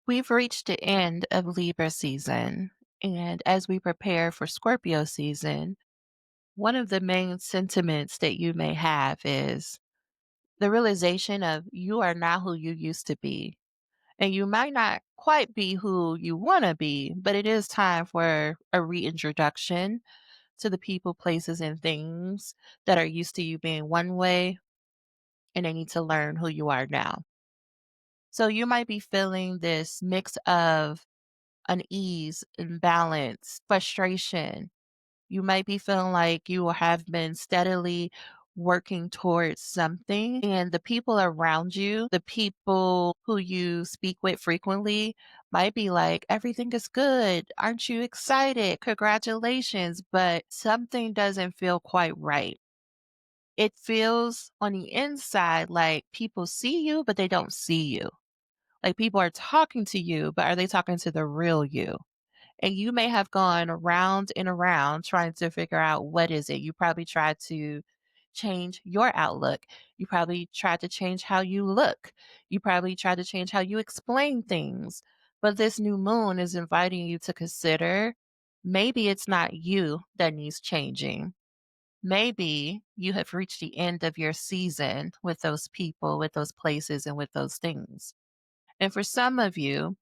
We've reached the end of Libra season, and as we prepare for Scorpio season, one of the main sentiments that you may have is the realization of you are not who you used to be. And you might not quite be who you want to be, but it is time for a reintroduction to the people, places, and things that are used to you being one way, and they need to learn who you are now. So you might be feeling this mix of unease, imbalance, frustration. You might be feeling like you have been steadily working towards something, and the people around you, the people who you speak with frequently, might be like, everything is good. Aren't you excited? Congratulations. But something doesn't feel quite right. It feels on the inside like people see you, but they don't see you. Like people are talking to you, but are they talking to the real you? And you may have gone around and around trying to figure out what is it. You probably tried to change your outlook. You probably tried to change how you look. You probably tried to change how you explain things. But this new moon is inviting you to consider maybe it's not you that needs changing. Maybe you have reached the end of your season with those people, with those places, and with those things. And for some of you,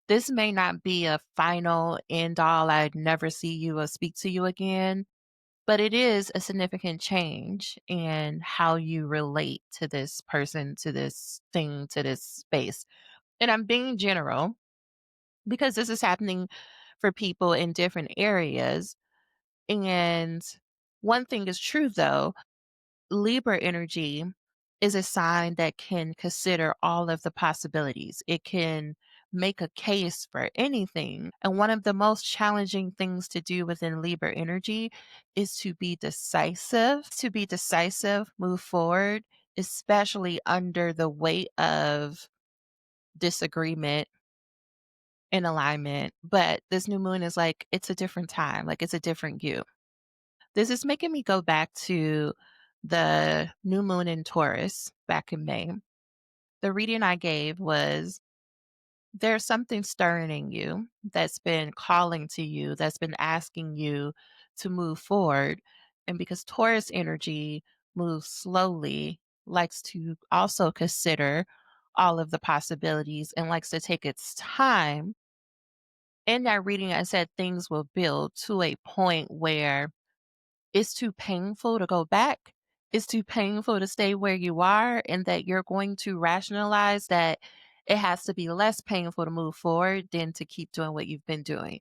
this may not be a final end all, I'd never see you or speak to you again, but it is a significant change in how you relate to this person, to this thing, to this space. And I'm being general because this is happening for people in different areas. And one thing is true though, Libra energy is a sign that can consider all of the possibilities. It can make a case for anything. And one of the most challenging things to do within Libra energy is to be decisive. To be decisive, move forward, especially under the weight of disagreement and alignment. But this new moon is like, it's a different time, like it's a different you. This is making me go back to the new moon in Taurus back in May. The reading I gave was there's something stirring in you that's been calling to you, that's been asking you to move forward. And because Taurus energy moves slowly, likes to also consider all of the possibilities and likes to take its time. In that reading, I said things will build to a point where it's too painful to go back. It's too painful to stay where you are, and that you're going to rationalize that it has to be less painful to move forward than to keep doing what you've been doing.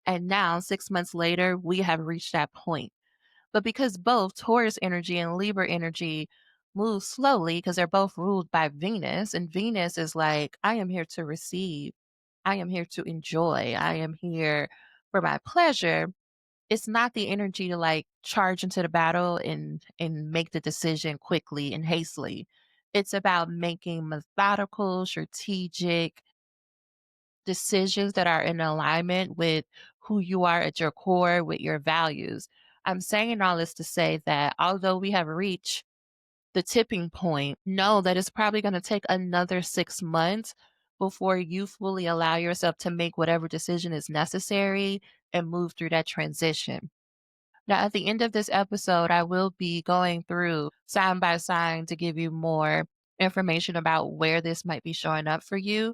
And now, 6 months later, we have reached that point. But because both Taurus energy and Libra energy move slowly, because they're both ruled by Venus, and Venus is like, I am here to receive, I am here to enjoy, I am here for my pleasure. It's not the energy to like charge into the battle and make the decision quickly and hastily. It's about making methodical, strategic decisions that are in alignment with who you are at your core, with your values. I'm saying all this to say that although we have reached the tipping point, know that it's probably going to take another 6 months before you fully allow yourself to make whatever decision is necessary and move through that transition. Now, at the end of this episode, I will be going through sign by sign to give you more information about where this might be showing up for you.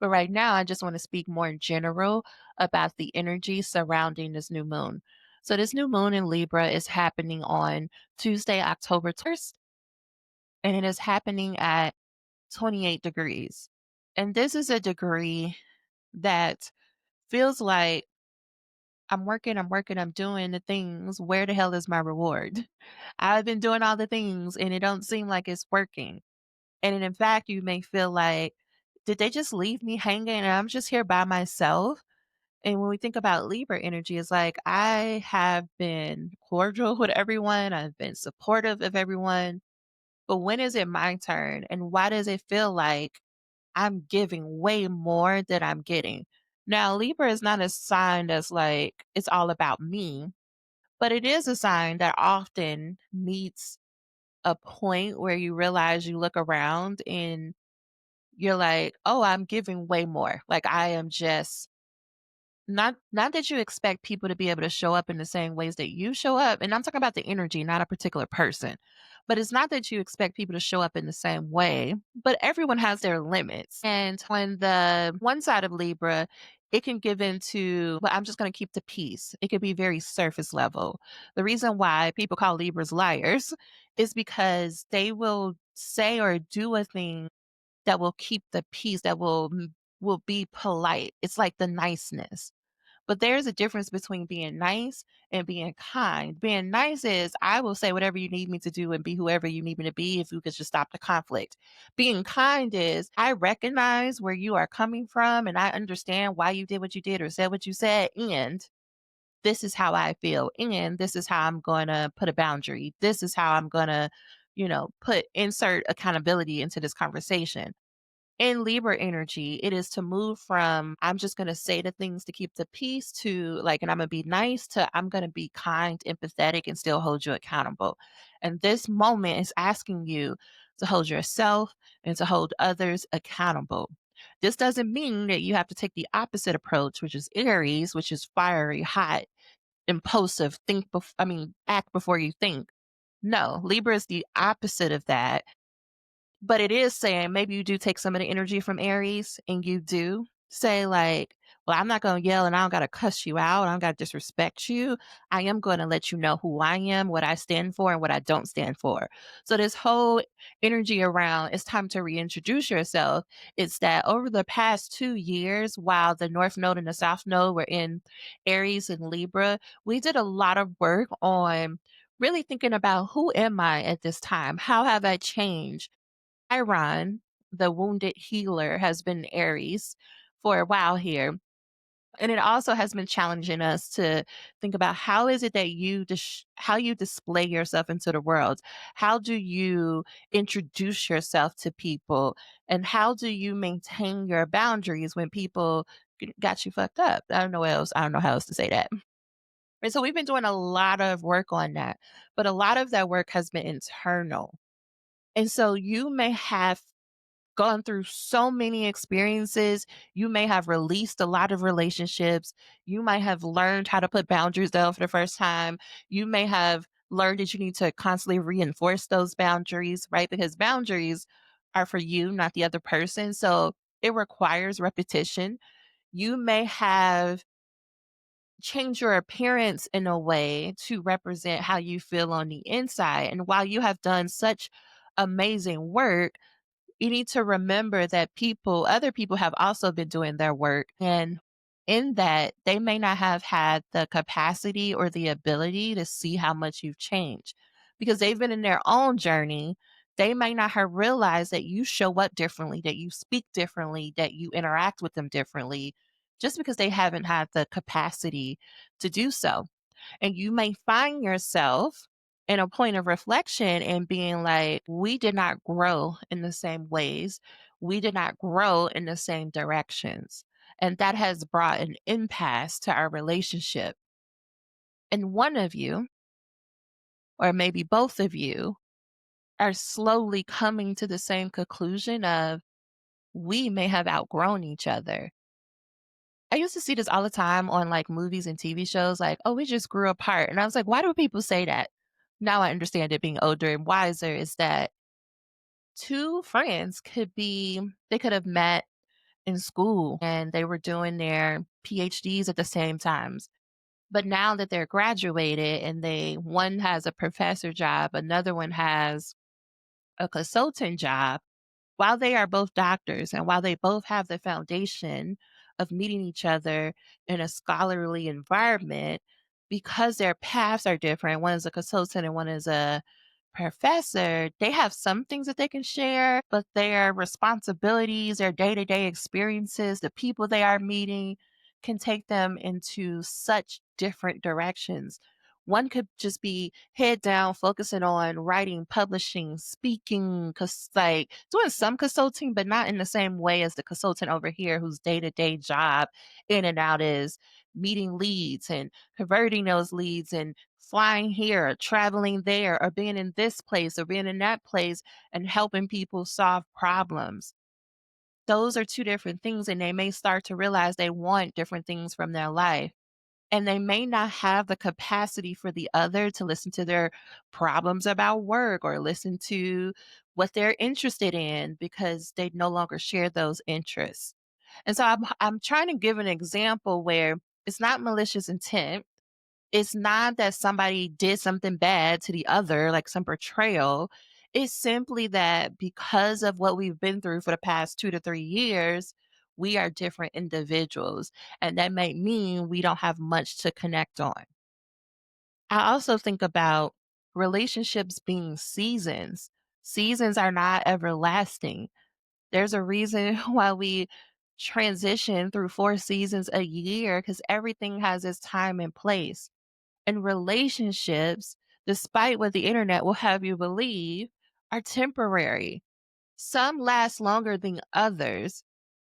But right now, I just want to speak more in general about the energy surrounding this new moon. So, this new moon in Libra is happening on Tuesday, October 1st, and it is happening at 28 degrees. And this is a degree that feels like I'm doing the things. Where the hell is my reward? I've been doing all the things and it don't seem like it's working. And in fact, you may feel like, did they just leave me hanging and I'm just here by myself? And when we think about Libra energy, it's like I have been cordial with everyone, I've been supportive of everyone. But when is it my turn? And why does it feel like I'm giving way more than I'm getting? Now, Libra is not a sign that's like it's all about me, but it is a sign that often meets a point where you realize you look around and you're like, "Oh, I'm giving way more." Like, I am just not that you expect people to be able to show up in the same ways that you show up, and I'm talking about the energy, not a particular person. But it's not that you expect people to show up in the same way, but everyone has their limits. And when the one side of Libra, it can give into, well, I'm just going to keep the peace. It could be very surface level. The reason why people call Libras liars is because they will say or do a thing that will keep the peace, that will be polite. It's like the niceness. But there's a difference between being nice and being kind. Being nice is, I will say whatever you need me to do and be whoever you need me to be if you could just stop the conflict. Being kind is, I recognize where you are coming from and I understand why you did what you did or said what you said. And this is how I feel. And this is how I'm going to put a boundary. This is how I'm going to, put insert accountability into this conversation. In Libra energy, it is to move from, I'm just going to say the things to keep the peace, to like, and I'm going to be nice, to I'm going to be kind, empathetic, and still hold you accountable. And this moment is asking you to hold yourself and to hold others accountable. This doesn't mean that you have to take the opposite approach, which is Aries, which is fiery, hot, impulsive, act before you think. No, Libra is the opposite of that, but it is saying maybe you do take some of the energy from Aries and you do say, like, well, I'm not going to yell and I don't got to cuss you out. I don't got to disrespect you. I am going to let you know who I am, what I stand for, and what I don't stand for. So, this whole energy around it's time to reintroduce yourself. It's that over the past 2 years, while the North Node and the South Node were in Aries and Libra, we did a lot of work on really thinking about who am I at this time? How have I changed? Chiron, the wounded healer, has been Aries for a while here. And it also has been challenging us to think about how is it that how you display yourself into the world? How do you introduce yourself to people? And how do you maintain your boundaries when people got you fucked up? I don't know how else to say that. And so we've been doing a lot of work on that, but a lot of that work has been internal. And so you may have gone through so many experiences. You may have released a lot of relationships. You might have learned how to put boundaries down for the first time. You may have learned that you need to constantly reinforce those boundaries, right? Because boundaries are for you, not the other person. So it requires repetition. You may have changed your appearance in a way to represent how you feel on the inside. And while you have done such amazing work, you need to remember that other people have also been doing their work. And in that, they may not have had the capacity or the ability to see how much you've changed because they've been in their own journey. They may not have realized that you show up differently, that you speak differently, that you interact with them differently, just because they haven't had the capacity to do so. And you may find yourself in a point of reflection and being like, we did not grow in the same ways. We did not grow in the same directions. And that has brought an impasse to our relationship. And one of you, or maybe both of you, are slowly coming to the same conclusion of we may have outgrown each other. I used to see this all the time on like movies and TV shows, like, oh, we just grew apart. And I was like, why do people say that? Now I understand it being older and wiser is that two friends they could have met in school and they were doing their PhDs at the same times. But now that they're graduated and one has a professor job, another one has a consultant job, while they are both doctors and while they both have the foundation of meeting each other in a scholarly environment, because their paths are different, one is a consultant and one is a professor, they have some things that they can share, but their responsibilities, their day to day experiences, the people they are meeting can take them into such different directions. One could just be head down, focusing on writing, publishing, speaking, like doing some consulting, but not in the same way as the consultant over here whose day to day job in and out is meeting leads and converting those leads and flying here or traveling there or being in this place or being in that place and helping people solve problems. those are two different things, and they may start to realize they want different things from their life. And they may not have the capacity for the other to listen to their problems about work or listen to what they're interested in because they no longer share those interests. And so I'm trying to give an example where it's not malicious intent. It's not that somebody did something bad to the other, like some betrayal. It's simply that because of what we've been through for the past 2 to 3 years, we are different individuals. And that might mean we don't have much to connect on. I also think about relationships being seasons. Seasons are not everlasting. There's a reason why we transition through 4 seasons a year because everything has its time and place. And relationships, despite what the internet will have you believe, are temporary. Some last longer than others.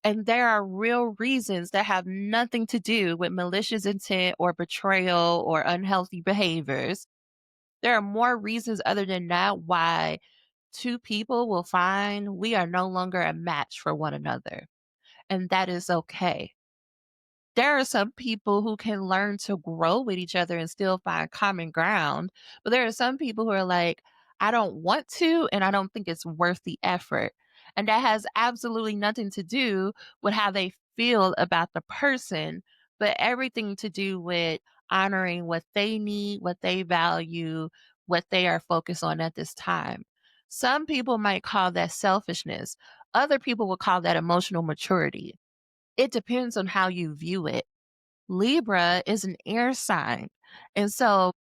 And there are real reasons that have nothing to do with malicious intent or betrayal or unhealthy behaviors. There are more reasons other than that why two people will find we are no longer a match for one another. And that is okay. There are some people who can learn to grow with each other and still find common ground. But there are some people who are like, I don't want to, and I don't think it's worth the effort. And that has absolutely nothing to do with how they feel about the person, but everything to do with honoring what they need, what they value, what they are focused on at this time. Some people might call that selfishness. Other people will call that emotional maturity. It depends on how you view it. Libra is an air sign. And so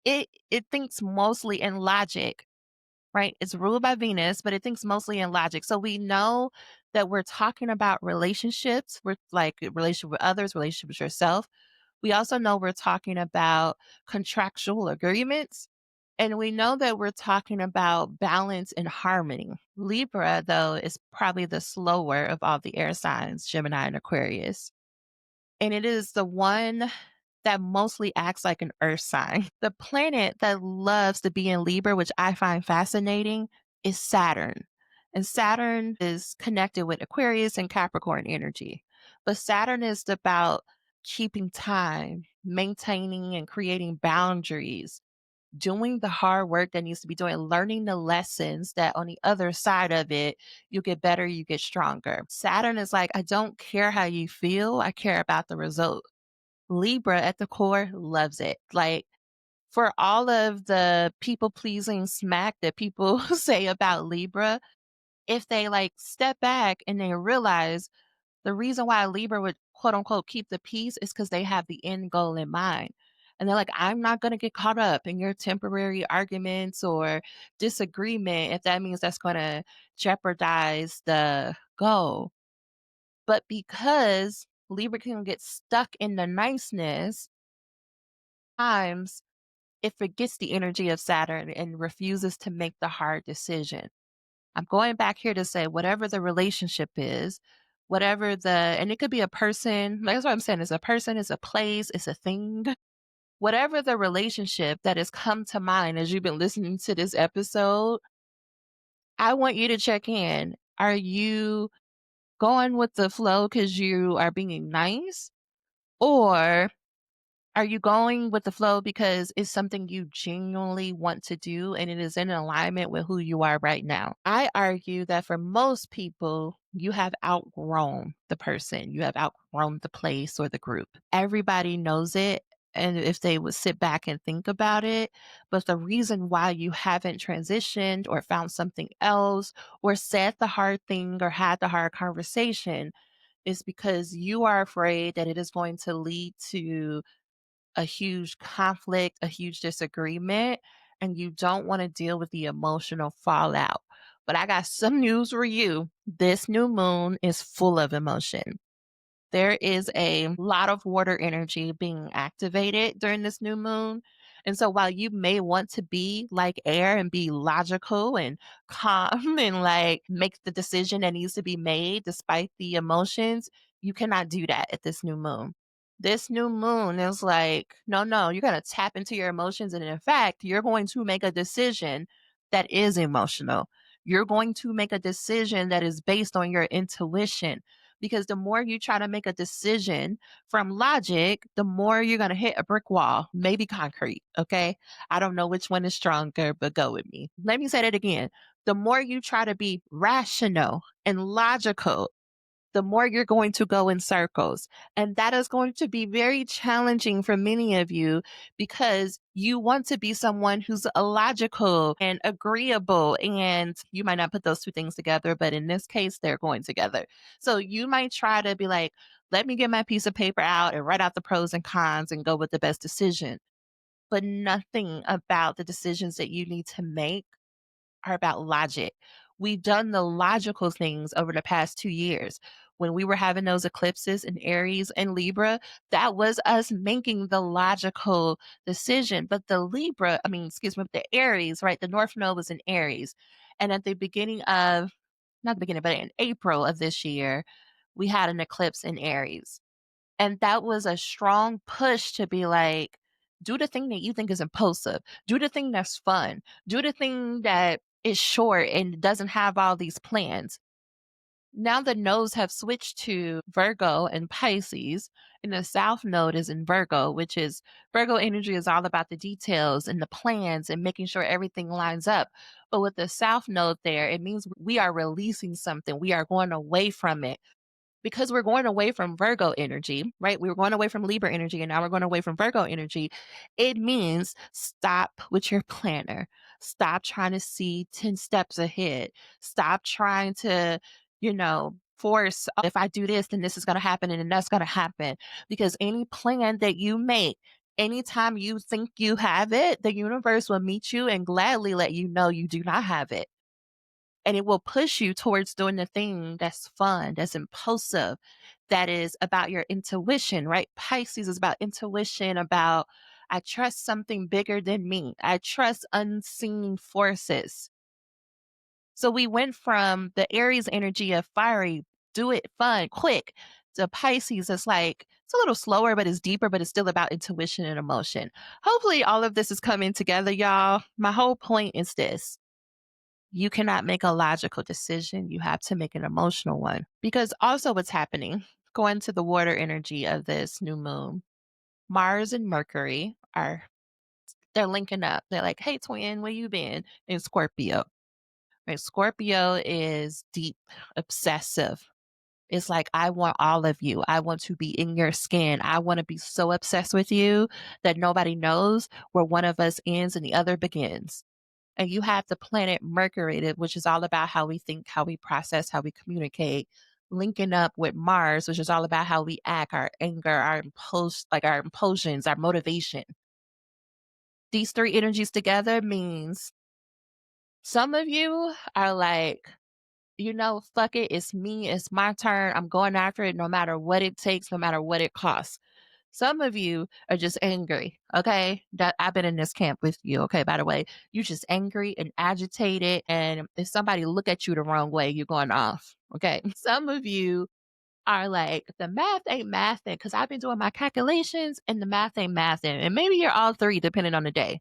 it thinks mostly in logic, right? It's ruled by Venus, but it thinks mostly in logic. So we know that we're talking about relationships, we're like relationship with others, relationship with yourself. We also know we're talking about contractual agreements. And we know that we're talking about balance and harmony. Libra, though, is probably the slower of all the air signs, Gemini and Aquarius. And it is the one that mostly acts like an earth sign. The planet that loves to be in Libra, which I find fascinating, is Saturn. And Saturn is connected with Aquarius and Capricorn energy. But Saturn is about keeping time, maintaining and creating boundaries, doing the hard work that needs to be doing, learning the lessons that on the other side of it, you get better, you get stronger. Saturn is like, I don't care how you feel, I care about the result. Libra at the core loves it. Like, for all of the people pleasing smack that people say about Libra, if they like step back and they realize the reason why a Libra would quote unquote keep the peace is because they have the end goal in mind. And they're like, I'm not going to get caught up in your temporary arguments or disagreement if that means that's going to jeopardize the goal. But because Libra can get stuck in the niceness, times it forgets the energy of Saturn and refuses to make the hard decision. I'm going back here to say whatever the relationship is, whatever and it could be a person, that's what I'm saying, it's a person, it's a place, it's a thing. Whatever the relationship that has come to mind as you've been listening to this episode, I want you to check in. Are you going with the flow because you are being nice? Or are you going with the flow because it's something you genuinely want to do and it is in alignment with who you are right now? I argue that for most people, you have outgrown the person, you have outgrown the place or the group. Everybody knows it. And if they would sit back and think about it, but the reason why you haven't transitioned or found something else or said the hard thing or had the hard conversation is because you are afraid that it is going to lead to a huge conflict, a huge disagreement, and you don't want to deal with the emotional fallout. But I got some news for you. This new moon is full of emotion. There is a lot of water energy being activated during this new moon. And so while you may want to be like air and be logical and calm and like make the decision that needs to be made despite the emotions, you cannot do that at this new moon. This new moon is like, no, no, you're going to tap into your emotions. And in fact, you're going to make a decision that is emotional. You're going to make a decision that is based on your intuition. Because the more you try to make a decision from logic, the more you're going to hit a brick wall, maybe concrete. Okay. I don't know which one is stronger, but go with me. Let me say that again. The more you try to be rational and logical, the more you're going to go in circles. And that is going to be very challenging for many of you because you want to be someone who's logical and agreeable. And you might not put those two things together, but in this case, they're going together. So you might try to be like, let me get my piece of paper out and write out the pros and cons and go with the best decision. But nothing about the decisions that you need to make are about logic. We've done the logical things over the past 2 years. When we were having those eclipses in Aries and Libra, that was us making the logical decision. But the Libra, I mean, excuse me, the Aries, right? The North Node was in Aries. And at the beginning of, not the beginning, but in April of this year, we had an eclipse in Aries. And that was a strong push to be like, do the thing that you think is impulsive, do the thing that's fun, do the thing that is short and doesn't have all these plans. Now the nodes have switched to Virgo and Pisces, and the South Node is in Virgo, which is Virgo energy is all about the details and the plans and making sure everything lines up. But with the South Node there, it means we are releasing something, we are going away from it because we're going away from Virgo energy, right? We were going away from Libra energy and now we're going away from Virgo energy. It means stop with your planner. Stop trying to see 10 steps ahead. Stop trying to, force, "Oh, if I do this, then this is going to happen and then that's going to happen." Because any plan that you make, anytime you think you have it, the universe will meet you and gladly let you know you do not have it, and it will push you towards doing the thing that's fun, that's impulsive, that is about your intuition, right? Pisces is about intuition, about I trust something bigger than me. I trust unseen forces. So we went from the Aries energy of fiery, do it fun, quick, to Pisces. It's like, it's a little slower, but it's deeper, but it's still about intuition and emotion. Hopefully, all of this is coming together, y'all. My whole point is this: you cannot make a logical decision. You have to make an emotional one. Because also, what's happening, going to the water energy of this new moon, Mars and Mercury they're linking up. They're like, hey, twin, where you been? In Scorpio. Right? Scorpio is deep, obsessive. It's like, I want all of you. I want to be in your skin. I want to be so obsessed with you that nobody knows where one of us ends and the other begins. And you have the planet Mercury, which is all about how we think, how we process, how we communicate, linking up with Mars, which is all about how we act, our anger, our impulsions, our motivation. These three energies together means some of you are like, fuck it, it's me, it's my turn. I'm going after it no matter what it takes, no matter what it costs. Some of you are just angry, okay? That I've been in this camp with you, okay? By the way, you're just angry and agitated, and if somebody look at you the wrong way, you're going off, okay? Some of you are like, the math ain't mathing because I've been doing my calculations and the math ain't mathing, and maybe you're all three depending on the day.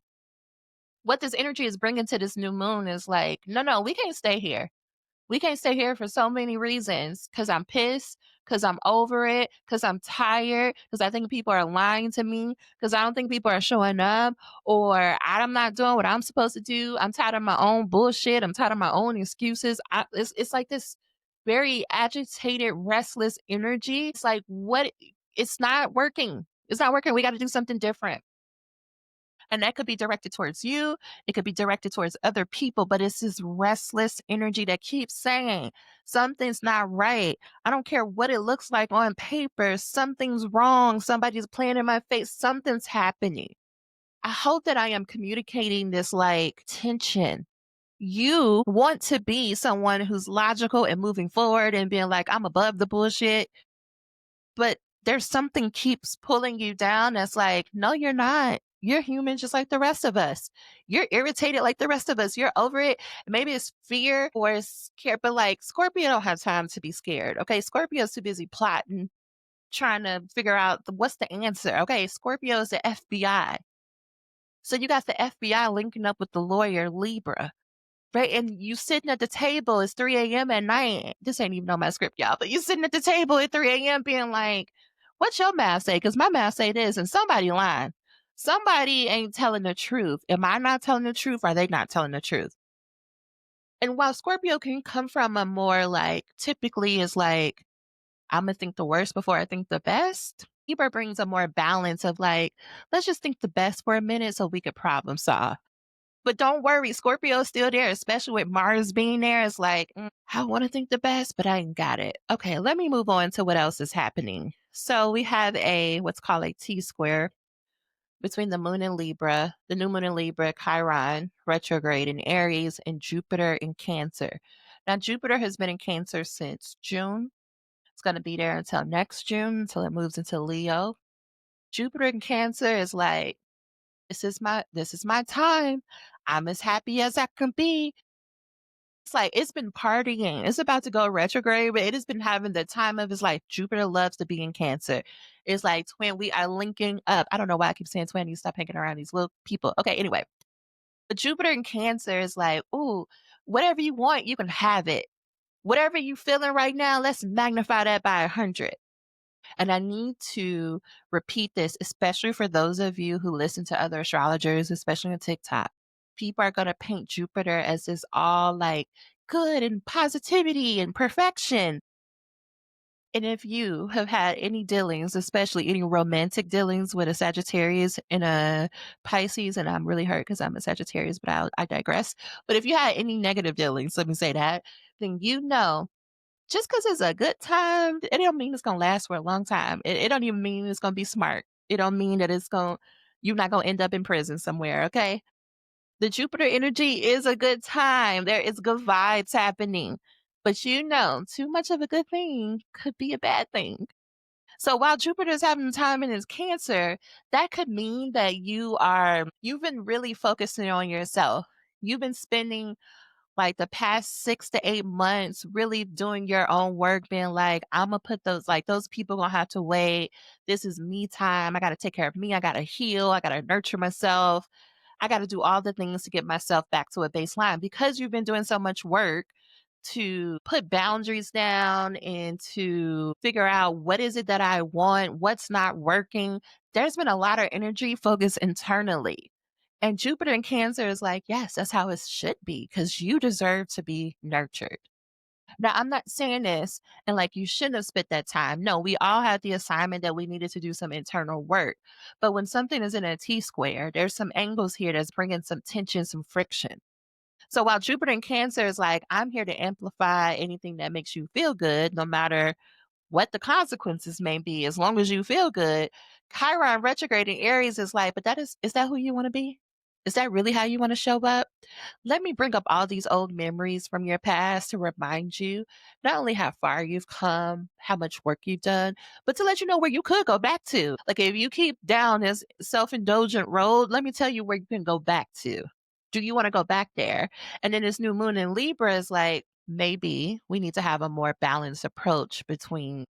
What this energy is bringing to this new moon is like, no, we can't stay here. We can't stay here for so many reasons. Because I'm pissed, because I'm over it, because I'm tired, because I think people are lying to me, because I don't think people are showing up, or I'm not doing what I'm supposed to do. I'm tired of my own bullshit. I'm tired of my own excuses. It's like this very agitated, restless energy. It's like, what? It's not working. It's not working. We got to do something different. And that could be directed towards you. It could be directed towards other people, but it's this restless energy that keeps saying something's not right. I don't care what it looks like on paper. Something's wrong. Somebody's playing in my face. Something's happening. I hope that I am communicating this like tension. You want to be someone who's logical and moving forward and being like, I'm above the bullshit. But there's something keeps pulling you down that's like, no, you're not. You're human just like the rest of us. You're irritated like the rest of us. You're over it. Maybe it's fear or it's care, but like Scorpio don't have time to be scared. Okay. Scorpio's too busy plotting, trying to figure out what's the answer. Okay. Scorpio is the FBI. So you got the FBI linking up with the lawyer Libra. right? And you sitting at the table, it's 3 a.m. at night. This ain't even on my script, y'all, but you sitting at the table at 3 a.m. being like, what's your math say? Because my math say this, and somebody lying. Somebody ain't telling the truth. Am I not telling the truth? Or are they not telling the truth? And while Scorpio can come from a more like, typically is like, I'm gonna think the worst before I think the best. Libra brings a more balance of like, let's just think the best for a minute so we could problem solve. But don't worry, Scorpio's still there, especially with Mars being there. It's like, I want to think the best, but I ain't got it. Okay, let me move on to what else is happening. So we have a what's called a T square between the moon in Libra, the new moon in Libra, Chiron, retrograde in Aries, and Jupiter in Cancer. Now, Jupiter has been in Cancer since June. It's going to be there until next June, until it moves into Leo. Jupiter in Cancer is like, this is my time. I'm as happy as I can be. It's like it's been partying. It's about to go retrograde, but it has been having the time of its life. Jupiter loves to be in Cancer. It's like twin, we are linking up. I don't know why I keep saying twin. You stop hanging around these little people. Okay, anyway. But Jupiter in Cancer is like, ooh, whatever you want, you can have it. Whatever you feeling right now, let's magnify that by 100. And I need to repeat this, especially for those of you who listen to other astrologers, especially on TikTok. People are going to paint Jupiter as this all like good and positivity and perfection. And if you have had any dealings, especially any romantic dealings with a Sagittarius and a Pisces, and I'm really hurt because I'm a Sagittarius, but I digress. But if you had any negative dealings, let me say that, then you know just because it's a good time, it don't mean it's gonna last for a long time. It don't even mean it's gonna be smart. It don't mean that you're not gonna end up in prison somewhere, okay? The Jupiter energy is a good time. There is good vibes happening. But too much of a good thing could be a bad thing. So while Jupiter is having time in his Cancer, that could mean that you've been really focusing on yourself. You've been spending like the past 6 to 8 months really doing your own work, being like, I'm gonna put those people gonna have to wait. This is me time. I gotta take care of me. I gotta heal. I gotta nurture myself. I gotta do all the things to get myself back to a baseline because you've been doing so much work to put boundaries down and to figure out what is it that I want, what's not working. There's been a lot of energy focused internally. And Jupiter in Cancer is like, yes, that's how it should be because you deserve to be nurtured. Now, I'm not saying this and like you shouldn't have spent that time. No, we all had the assignment that we needed to do some internal work. But when something is in a T square, there's some angles here that's bringing some tension, some friction. So while Jupiter in Cancer is like, I'm here to amplify anything that makes you feel good, no matter what the consequences may be, as long as you feel good. Chiron retrograde in Aries is like, but is that who you want to be? Is that really how you want to show up? Let me bring up all these old memories from your past to remind you not only how far you've come, how much work you've done, but to let you know where you could go back to. Like if you keep down this self-indulgent road, let me tell you where you can go back to. Do you want to go back there? And then this new moon in Libra is like, maybe we need to have a more balanced approach between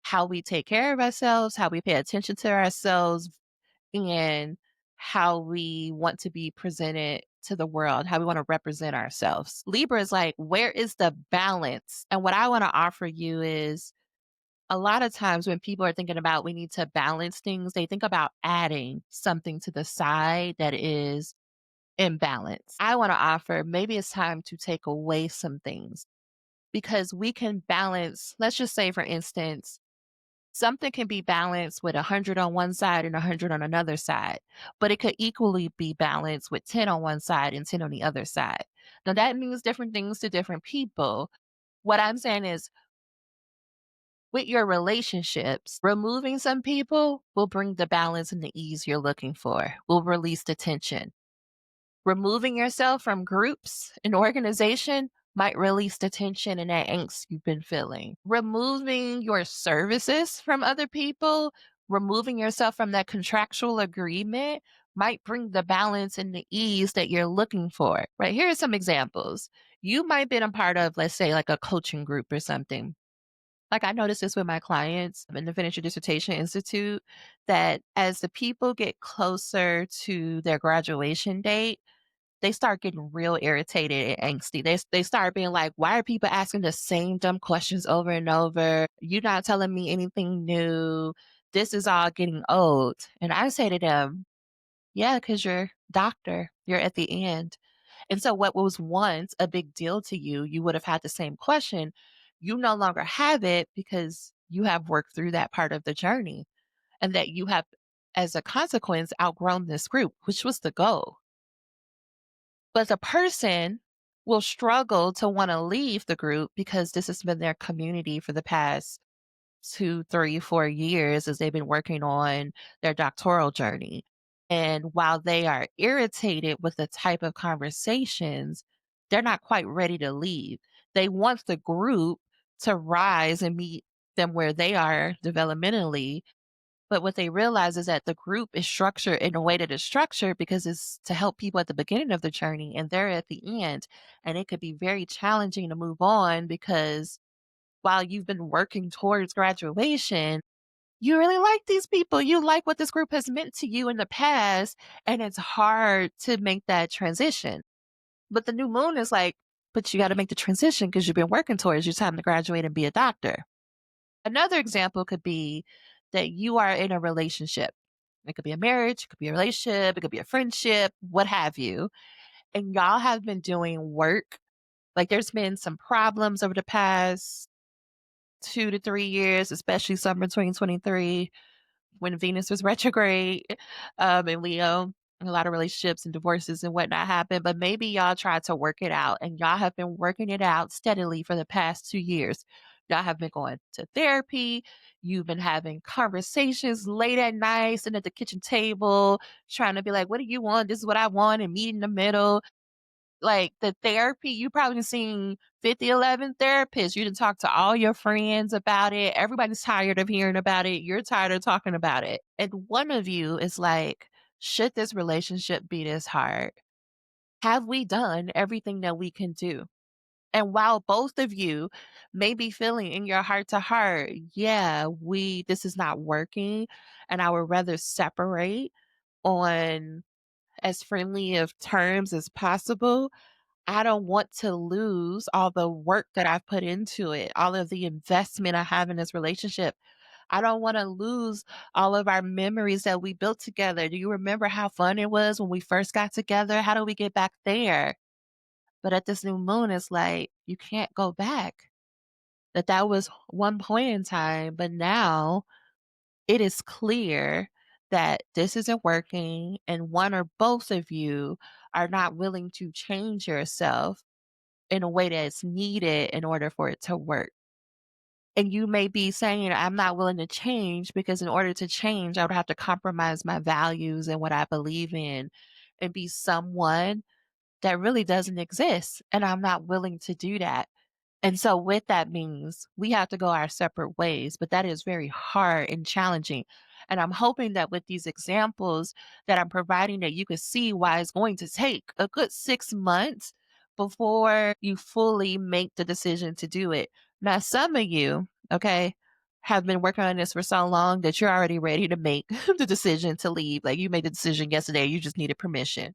how we take care of ourselves, how we pay attention to ourselves, and how we want to be presented to the world, how we want to represent ourselves. Libra is like, where is the balance? And what I want to offer you is a lot of times when people are thinking about we need to balance things, they think about adding something to the side that is imbalance. I want to offer maybe it's time to take away some things because we can balance, let's just say, for instance, something can be balanced with 100 on one side and 100 on another side, but it could equally be balanced with 10 on one side and 10 on the other side. Now, that means different things to different people. What I'm saying is, with your relationships, removing some people will bring the balance and the ease you're looking for, will release the tension. Removing yourself from groups and organization might release the tension and that angst you've been feeling. Removing your services from other people, removing yourself from that contractual agreement might bring the balance and the ease that you're looking for. Right? Here are some examples. You might have been a part of, let's say, like a coaching group or something. Like I noticed this with my clients in the Finish Your Dissertation Institute, that as the people get closer to their graduation date, they start getting real irritated and angsty. They start being like, "Why are people asking the same dumb questions over and over? You're not telling me anything new. This is all getting old." And I say to them, "Yeah, because you're doctor. You're at the end." And so what was once a big deal to you, you would have had the same question. You no longer have it because you have worked through that part of the journey and that you have, as a consequence, outgrown this group, which was the goal. But the person will struggle to want to leave the group because this has been their community for the past 2, 3, 4 years as they've been working on their doctoral journey. And while they are irritated with the type of conversations, they're not quite ready to leave. They want the group to rise and meet them where they are developmentally. But what they realize is that the group is structured in a way that is structured because it's to help people at the beginning of the journey and they're at the end. And it could be very challenging to move on because while you've been working towards graduation, you really like these people. You like what this group has meant to you in the past, and it's hard to make that transition. But the new moon is like, but you got to make the transition because you've been working towards your time to graduate and be a doctor. Another example could be that you are in a relationship. It could be a marriage, it could be a relationship, it could be a friendship, what have you. And y'all have been doing work. Like there's been some problems over the past 2 to 3 years, especially summer 2023 when Venus was retrograde in Leo. A lot of relationships and divorces and whatnot happened, but maybe y'all tried to work it out and y'all have been working it out steadily for the past 2 years. Y'all have been going to therapy. You've been having conversations late at night, sitting at the kitchen table, trying to be like, what do you want? This is what I want, and meet in the middle. Like the therapy, you probably seen 50, 11 therapists. You done talk to all your friends about it. Everybody's tired of hearing about it. You're tired of talking about it. And one of you is like, should this relationship be this hard? Have we done everything that we can do? And while both of you may be feeling in your heart to heart, yeah, this is not working and I would rather separate on as friendly of terms as possible. I don't want to lose all the work that I've put into it, all of the investment I have in this relationship. I don't want to lose all of our memories that we built together. Do you remember how fun it was when we first got together? How do we get back there? But at this new moon, it's like you can't go back. That was one point in time, but now it is clear that this isn't working and one or both of you are not willing to change yourself in a way that's needed in order for it to work. And you may be saying, I'm not willing to change because in order to change, I would have to compromise my values and what I believe in and be someone that really doesn't exist. And I'm not willing to do that. And so with that means we have to go our separate ways, but that is very hard and challenging. And I'm hoping that with these examples that I'm providing that you can see why it's going to take a good 6 months before you fully make the decision to do it. Now, some of you, okay, have been working on this for so long that you're already ready to make the decision to leave. Like you made the decision yesterday, you just needed permission.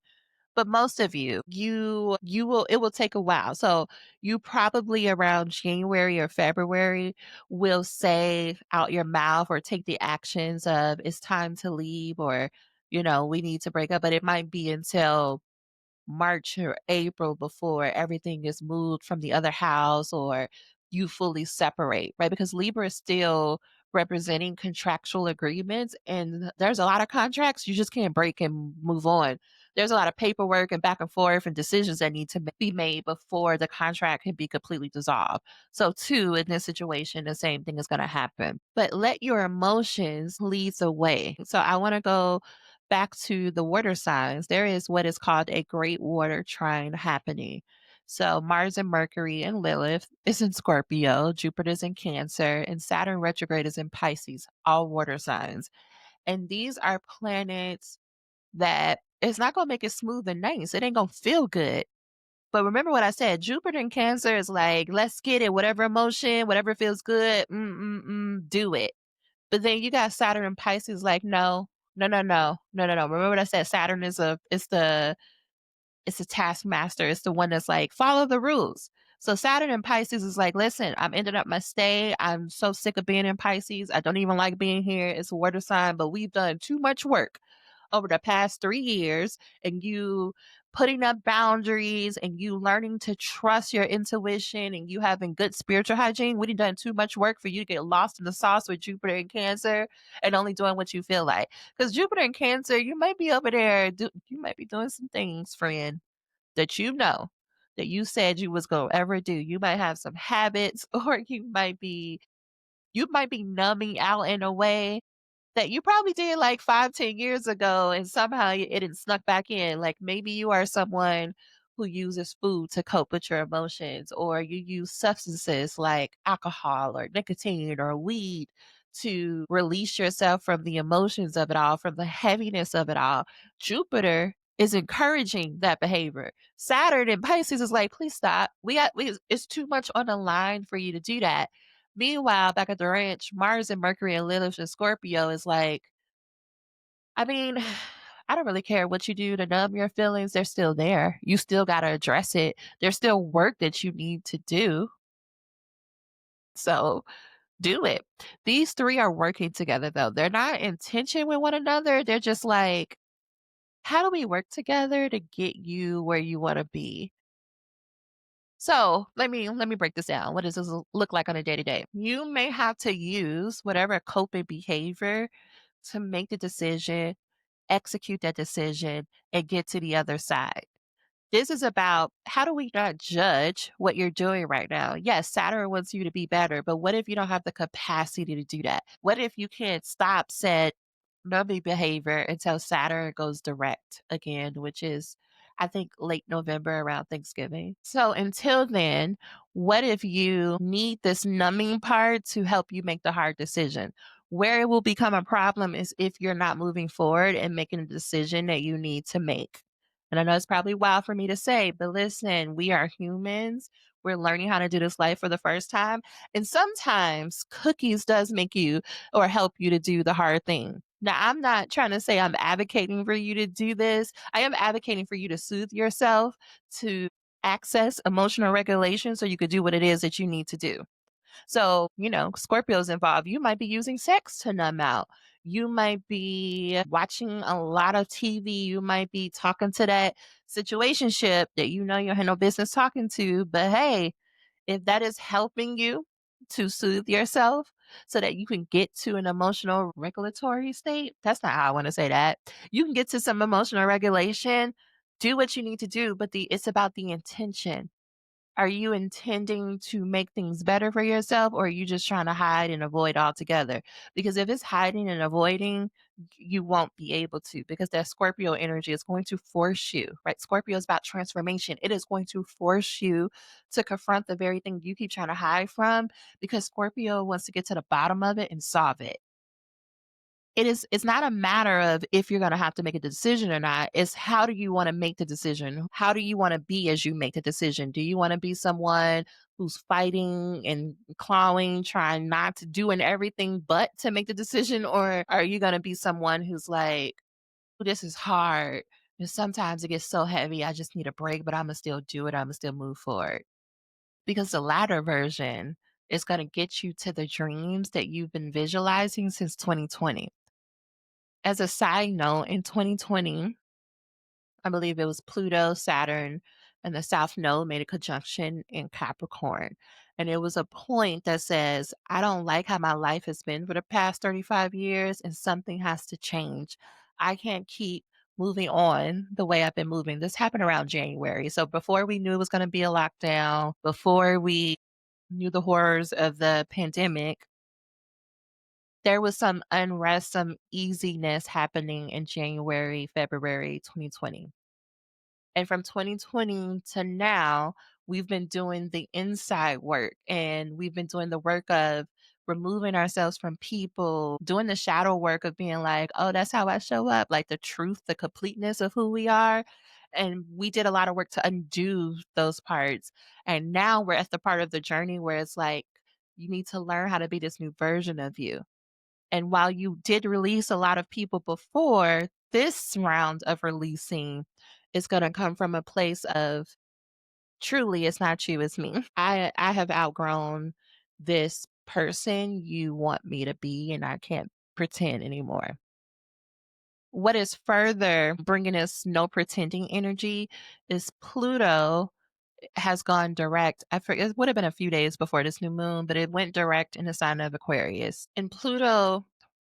But most of you, you will it will take a while. So you probably around January or February will say out your mouth or take the actions of it's time to leave or, we need to break up. But it might be until March or April before everything is moved from the other house or you fully separate, right? Because Libra is still representing contractual agreements and there's a lot of contracts you just can't break and move on. There's a lot of paperwork and back and forth and decisions that need to be made before the contract can be completely dissolved. So, too, in this situation, the same thing is going to happen. But let your emotions lead the way. So, I want to go back to the water signs. There is what is called a great water trine happening. So Mars and Mercury and Lilith is in Scorpio, Jupiter is in Cancer, and Saturn retrograde is in Pisces, all water signs. And these are planets that it's not going to make it smooth and nice. It ain't going to feel good. But remember what I said, Jupiter in Cancer is like, let's get it, whatever emotion, whatever feels good, do it. But then you got Saturn and Pisces like, no, no, no, no, no, no, no. Remember what I said? Saturn is It's the taskmaster. It's the one that's like, follow the rules. So Saturn in Pisces is like, listen, I'm ending up my stay. I'm so sick of being in Pisces. I don't even like being here. It's a water sign, but we've done too much work over the past 3 years, and you putting up boundaries and you learning to trust your intuition and you having good spiritual hygiene. We done too much work for you to get lost in the sauce with Jupiter and Cancer and only doing what you feel like. Because Jupiter and Cancer, you might be over there, you might be doing some things, friend, that you know that you said you was gonna ever do. You might have some habits, or you might be numbing out in a way that you probably did like 5, 10 years ago, and somehow it didn't snuck back in. Like maybe you are someone who uses food to cope with your emotions, or you use substances like alcohol or nicotine or weed to release yourself from the emotions of it all, from the heaviness of it all. Jupiter is encouraging that behavior. Saturn in Pisces is like, please stop. It's too much on the line for you to do that. Meanwhile, back at the ranch, Mars and Mercury and Lilith and Scorpio is like, I mean, I don't really care what you do to numb your feelings. They're still there. You still got to address it. There's still work that you need to do. So do it. These three are working together, though. They're not in tension with one another. They're just like, how do we work together to get you where you want to be? So let me break this down. What does this look like on a day to day? You may have to use whatever coping behavior to make the decision, execute that decision, and get to the other side. This is about how do we not judge what you're doing right now? Yes, Saturn wants you to be better, but what if you don't have the capacity to do that? What if you can't stop said numbing behavior until Saturn goes direct again, which is, I think, late November around Thanksgiving. So until then, what if you need this numbing part to help you make the hard decision? Where it will become a problem is if you're not moving forward and making a decision that you need to make. And I know it's probably wild for me to say, but listen, we are humans. We're learning how to do this life for the first time. And sometimes cookies does make you or help you to do the hard thing. Now, I'm not trying to say I'm advocating for you to do this. I am advocating for you to soothe yourself, to access emotional regulation so you could do what it is that you need to do. So, Scorpio's involved. You might be using sex to numb out. You might be watching a lot of TV. You might be talking to that situationship that you know you have no business talking to. But hey, if that is helping you to soothe yourself so that you can get to an emotional regulatory state, that's not how I want to say that. You can get to some emotional regulation, do what you need to do, but it's about the intention. Are you intending to make things better for yourself, or are you just trying to hide and avoid altogether? Because if it's hiding and avoiding, you won't be able to, because that Scorpio energy is going to force you, right? Scorpio is about transformation. It is going to force you to confront the very thing you keep trying to hide from, because Scorpio wants to get to the bottom of it and solve it. It's not a matter of if you're gonna have to make a decision or not, it's how do you wanna make the decision? How do you wanna be as you make the decision? Do you wanna be someone who's fighting and clawing, trying not to doing everything but to make the decision? Or are you gonna be someone who's like, "Ooh, this is hard, and sometimes it gets so heavy, I just need a break, but Imma still do it, Imma still move forward." Because the latter version is gonna get you to the dreams that you've been visualizing since 2020. As a side note, in 2020, I believe it was Pluto, Saturn, and the South Node made a conjunction in Capricorn. And it was a point that says, I don't like how my life has been for the past 35 years, and something has to change. I can't keep moving on the way I've been moving. This happened around January. So before we knew it was going to be a lockdown, before we knew the horrors of the pandemic, there was some unrest, some easiness happening in January, February 2020. And from 2020 to now, we've been doing the inside work, and we've been doing the work of removing ourselves from people, doing the shadow work of being like, oh, that's how I show up, like the truth, the completeness of who we are. And we did a lot of work to undo those parts. And now we're at the part of the journey where it's like, you need to learn how to be this new version of you. And while you did release a lot of people before, this round of releasing It's going to come from a place of truly, it's not you, it's me. I have outgrown this person you want me to be, and I can't pretend anymore. What is further bringing us no pretending energy is Pluto has gone direct. I forget, it would have been a few days before this new moon, but it went direct in the sign of Aquarius. And Pluto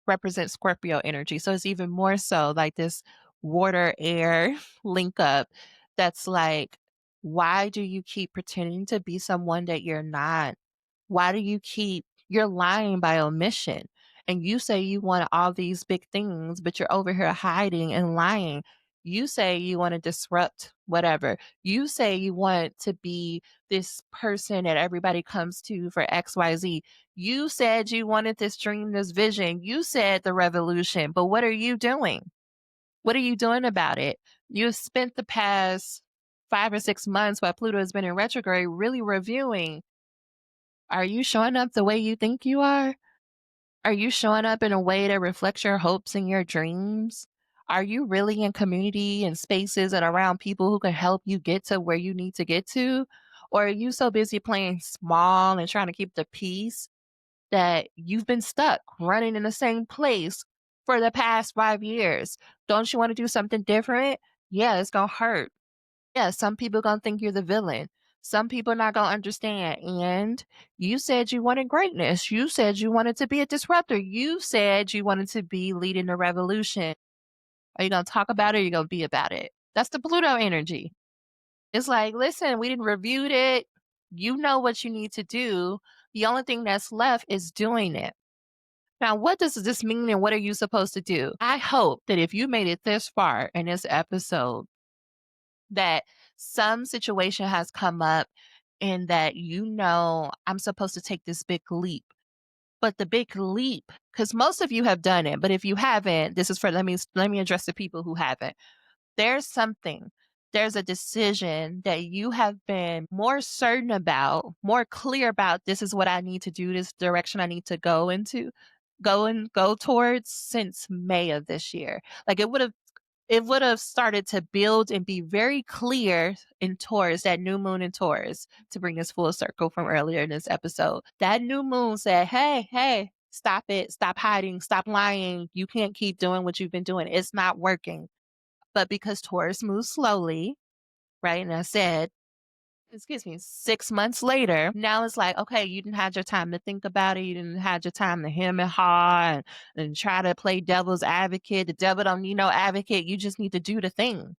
represents Scorpio energy. So it's even more so like this water air link up that's like, why do you keep pretending to be someone that you're not? Why do you keep, you're lying by omission? And you say you want all these big things, but you're over here hiding and lying. You say you want to disrupt whatever. You say you want to be this person that everybody comes to for XYZ. You said you wanted this dream, this vision. You said the revolution, but what are you doing? What are you doing about it? You've spent the past 5 or 6 months while Pluto has been in retrograde really reviewing. Are you showing up the way you think you are? Are you showing up in a way that reflects your hopes and your dreams? Are you really in community and spaces and around people who can help you get to where you need to get to? Or are you so busy playing small and trying to keep the peace that you've been stuck running in the same place for the past 5 years? Don't you want to do something different? Yeah, it's going to hurt. Yeah, some people gonna think you're the villain. Some people not gonna understand. And you said you wanted greatness. You said you wanted to be a disruptor. You said you wanted to be leading the revolution. Are you gonna talk about it or are you gonna be about it? That's the Pluto energy. It's like, listen, we didn't review it. You know what you need to do. The only thing that's left is doing it. Now, what does this mean and what are you supposed to do? I hope that if you made it this far in this episode, that some situation has come up and that I'm supposed to take this big leap. But the big leap, because most of you have done it, but if you haven't, this is for let me address the people who haven't. There's something, there's a decision that you have been more certain about, more clear about. This is what I need to do, this direction I need to go towards since May of this year. Like it would have started to build and be very clear in Taurus, that new moon in Taurus, to bring this full circle from earlier in this episode. That new moon said, hey, hey, stop it. Stop hiding. Stop lying. You can't keep doing what you've been doing. It's not working. But because Taurus moves slowly, right? And I said, 6 months later, now it's like, okay, you didn't have your time to think about it. You didn't have your time to hem and haw and try to play devil's advocate. The devil don't need no advocate. You just need to do the thing.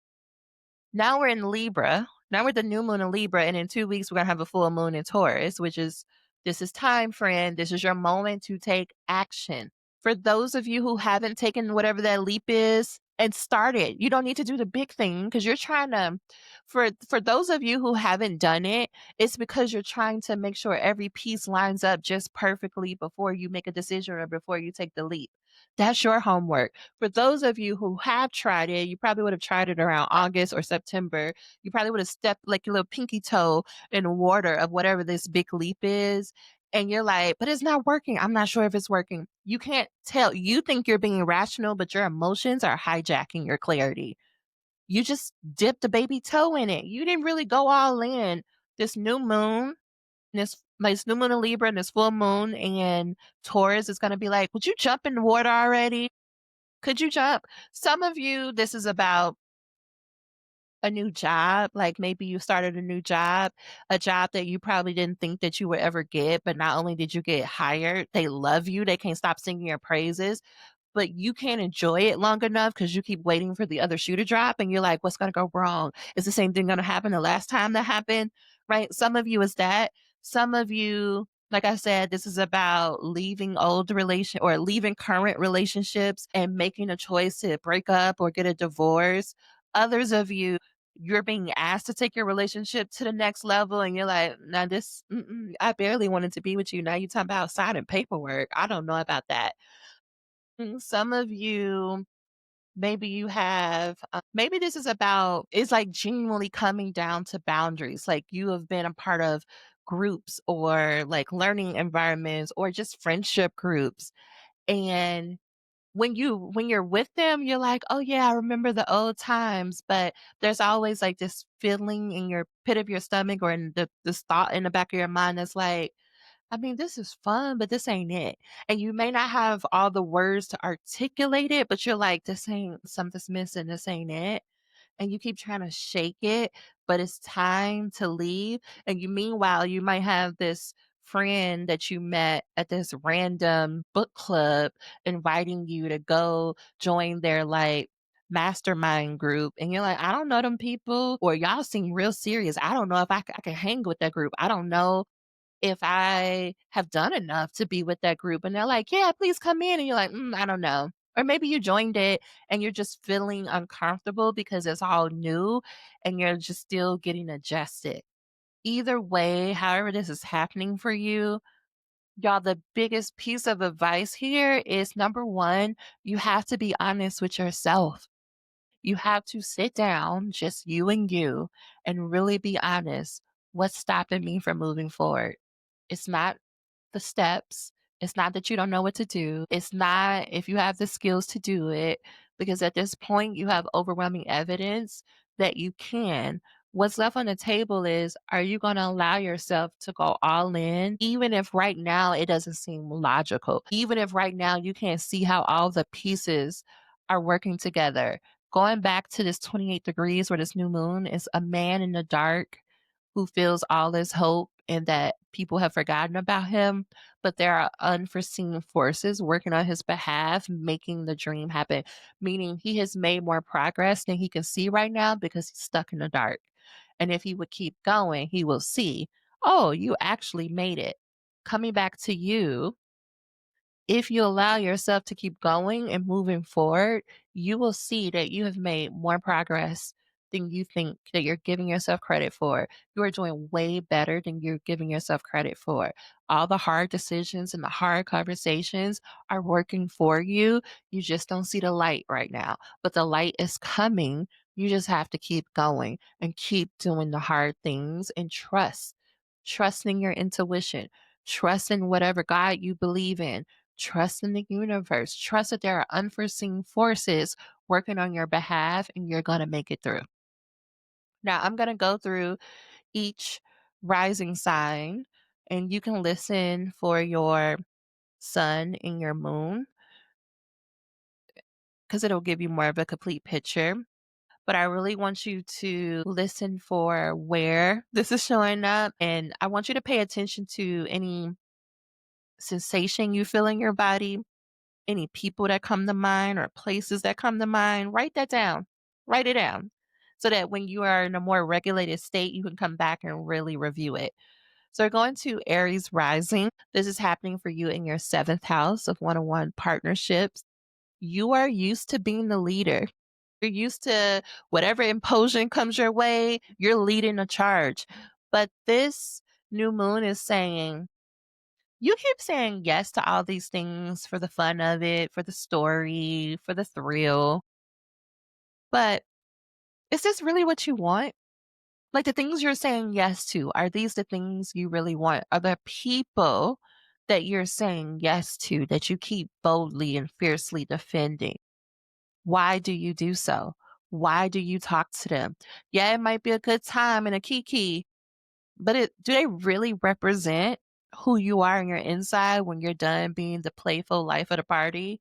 Now we're in Libra. Now we're the new moon in Libra, and in 2 weeks we're gonna have a full moon in Taurus, which is, this is time, friend. This is your moment to take action. For those of you who haven't taken whatever that leap is and started, you don't need to do the big thing because you're trying to. For those of you who haven't done it, it's because you're trying to make sure every piece lines up just perfectly before you make a decision or before you take the leap. That's your homework. For those of you who have tried it, you probably would have tried it around August or September. You probably would have stepped like your little pinky toe in the water of whatever this big leap is. And you're like, but it's not working. I'm not sure if it's working. You can't tell. You think you're being rational, but your emotions are hijacking your clarity. You just dipped a baby toe in it. You didn't really go all in. This new moon, this new moon in Libra and this full moon and Taurus is going to be like, would you jump in the water already? Could you jump? Some of you, this is about a new job. Like maybe you started a job that you probably didn't think that you would ever get. But not only did you get hired, they love you. They can't stop singing your praises, but you can't enjoy it long enough because you keep waiting for the other shoe to drop. And you're like, what's going to go wrong? Is the same thing going to happen the last time that happened? Right? Some of you is that. Some of you, like I said, this is about leaving leaving current relationships and making a choice to break up or get a divorce. Others of you, you're being asked to take your relationship to the next level and you're like, now I barely wanted to be with you. Now you're talking about signing paperwork. I don't know about that. Some of you, maybe you have, maybe this is about, it's like genuinely coming down to boundaries. Like you have been a part of groups or like learning environments or just friendship groups. And when you're with them, you're like, "Oh, yeah, I remember the old times," but there's always, like, this feeling in your pit of your stomach or in this thought in the back of your mind that's like, "I mean, this is fun, but this ain't it." And you may not have all the words to articulate it, but you're like, "This ain't something's missing, this ain't it." And you keep trying to shake it, but it's time to leave. And you meanwhile, you might have this friend that you met at this random book club inviting you to go join their like mastermind group. And you're like, I don't know them people, or y'all seem real serious. I don't know if I can hang with that group. I don't know if I have done enough to be with that group. And they're like, yeah, please come in. And you're like, I don't know. Or maybe you joined it and you're just feeling uncomfortable because it's all new and you're just still getting adjusted. Either way, however this is happening for you, y'all, the biggest piece of advice here is number one, you have to be honest with yourself. You have to sit down, just you, and really be honest. What's stopping me from moving forward? It's not the steps. It's not that you don't know what to do. It's not if you have the skills to do it, because at this point, you have overwhelming evidence that you can. What's left on the table is, are you going to allow yourself to go all in, even if right now it doesn't seem logical, even if right now you can't see how all the pieces are working together? Going back to this 28 degrees where this new moon is a man in the dark who feels all this hope and that people have forgotten about him, but there are unforeseen forces working on his behalf, making the dream happen, meaning he has made more progress than he can see right now because he's stuck in the dark. And if he would keep going, he will see, oh, you actually made it. Coming back to you, if you allow yourself to keep going and moving forward, you will see that you have made more progress than you think that you're giving yourself credit for. You are doing way better than you're giving yourself credit for. All the hard decisions and the hard conversations are working for you. You just don't see the light right now, but the light is coming. You just have to keep going and keep doing the hard things and trust. Trusting your intuition, trust in whatever God you believe in. Trust in the universe. Trust that there are unforeseen forces working on your behalf and you're going to make it through. Now, I'm going to go through each rising sign and you can listen for your sun and your moon because it'll give you more of a complete picture. But I really want you to listen for where this is showing up. And I want you to pay attention to any sensation you feel in your body, any people that come to mind or places that come to mind. Write that down. Write it down so that when you are in a more regulated state, you can come back and really review it. So we're going to Aries rising. This is happening for you in your seventh house of one-on-one partnerships. You are used to being the leader. You're used to whatever impulsion comes your way, you're leading a charge. But this new moon is saying, you keep saying yes to all these things for the fun of it, for the story, for the thrill. But is this really what you want? Like the things you're saying yes to, are these the things you really want? Are the people that you're saying yes to that you keep boldly and fiercely defending? Why do you do so? Why do you talk to them? Yeah, it might be a good time and a kiki, but do they really represent who you are on your inside when you're done being the playful life of the party?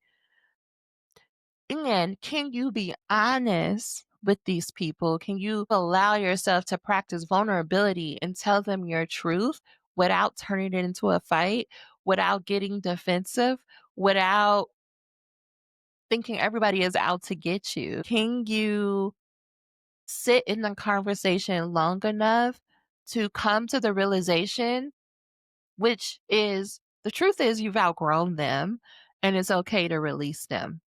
And can you be honest with these people? Can you allow yourself to practice vulnerability and tell them your truth without turning it into a fight, without getting defensive, without thinking everybody is out to get you? Can you sit in the conversation long enough to come to the realization, which is the truth is you've outgrown them and it's okay to release them.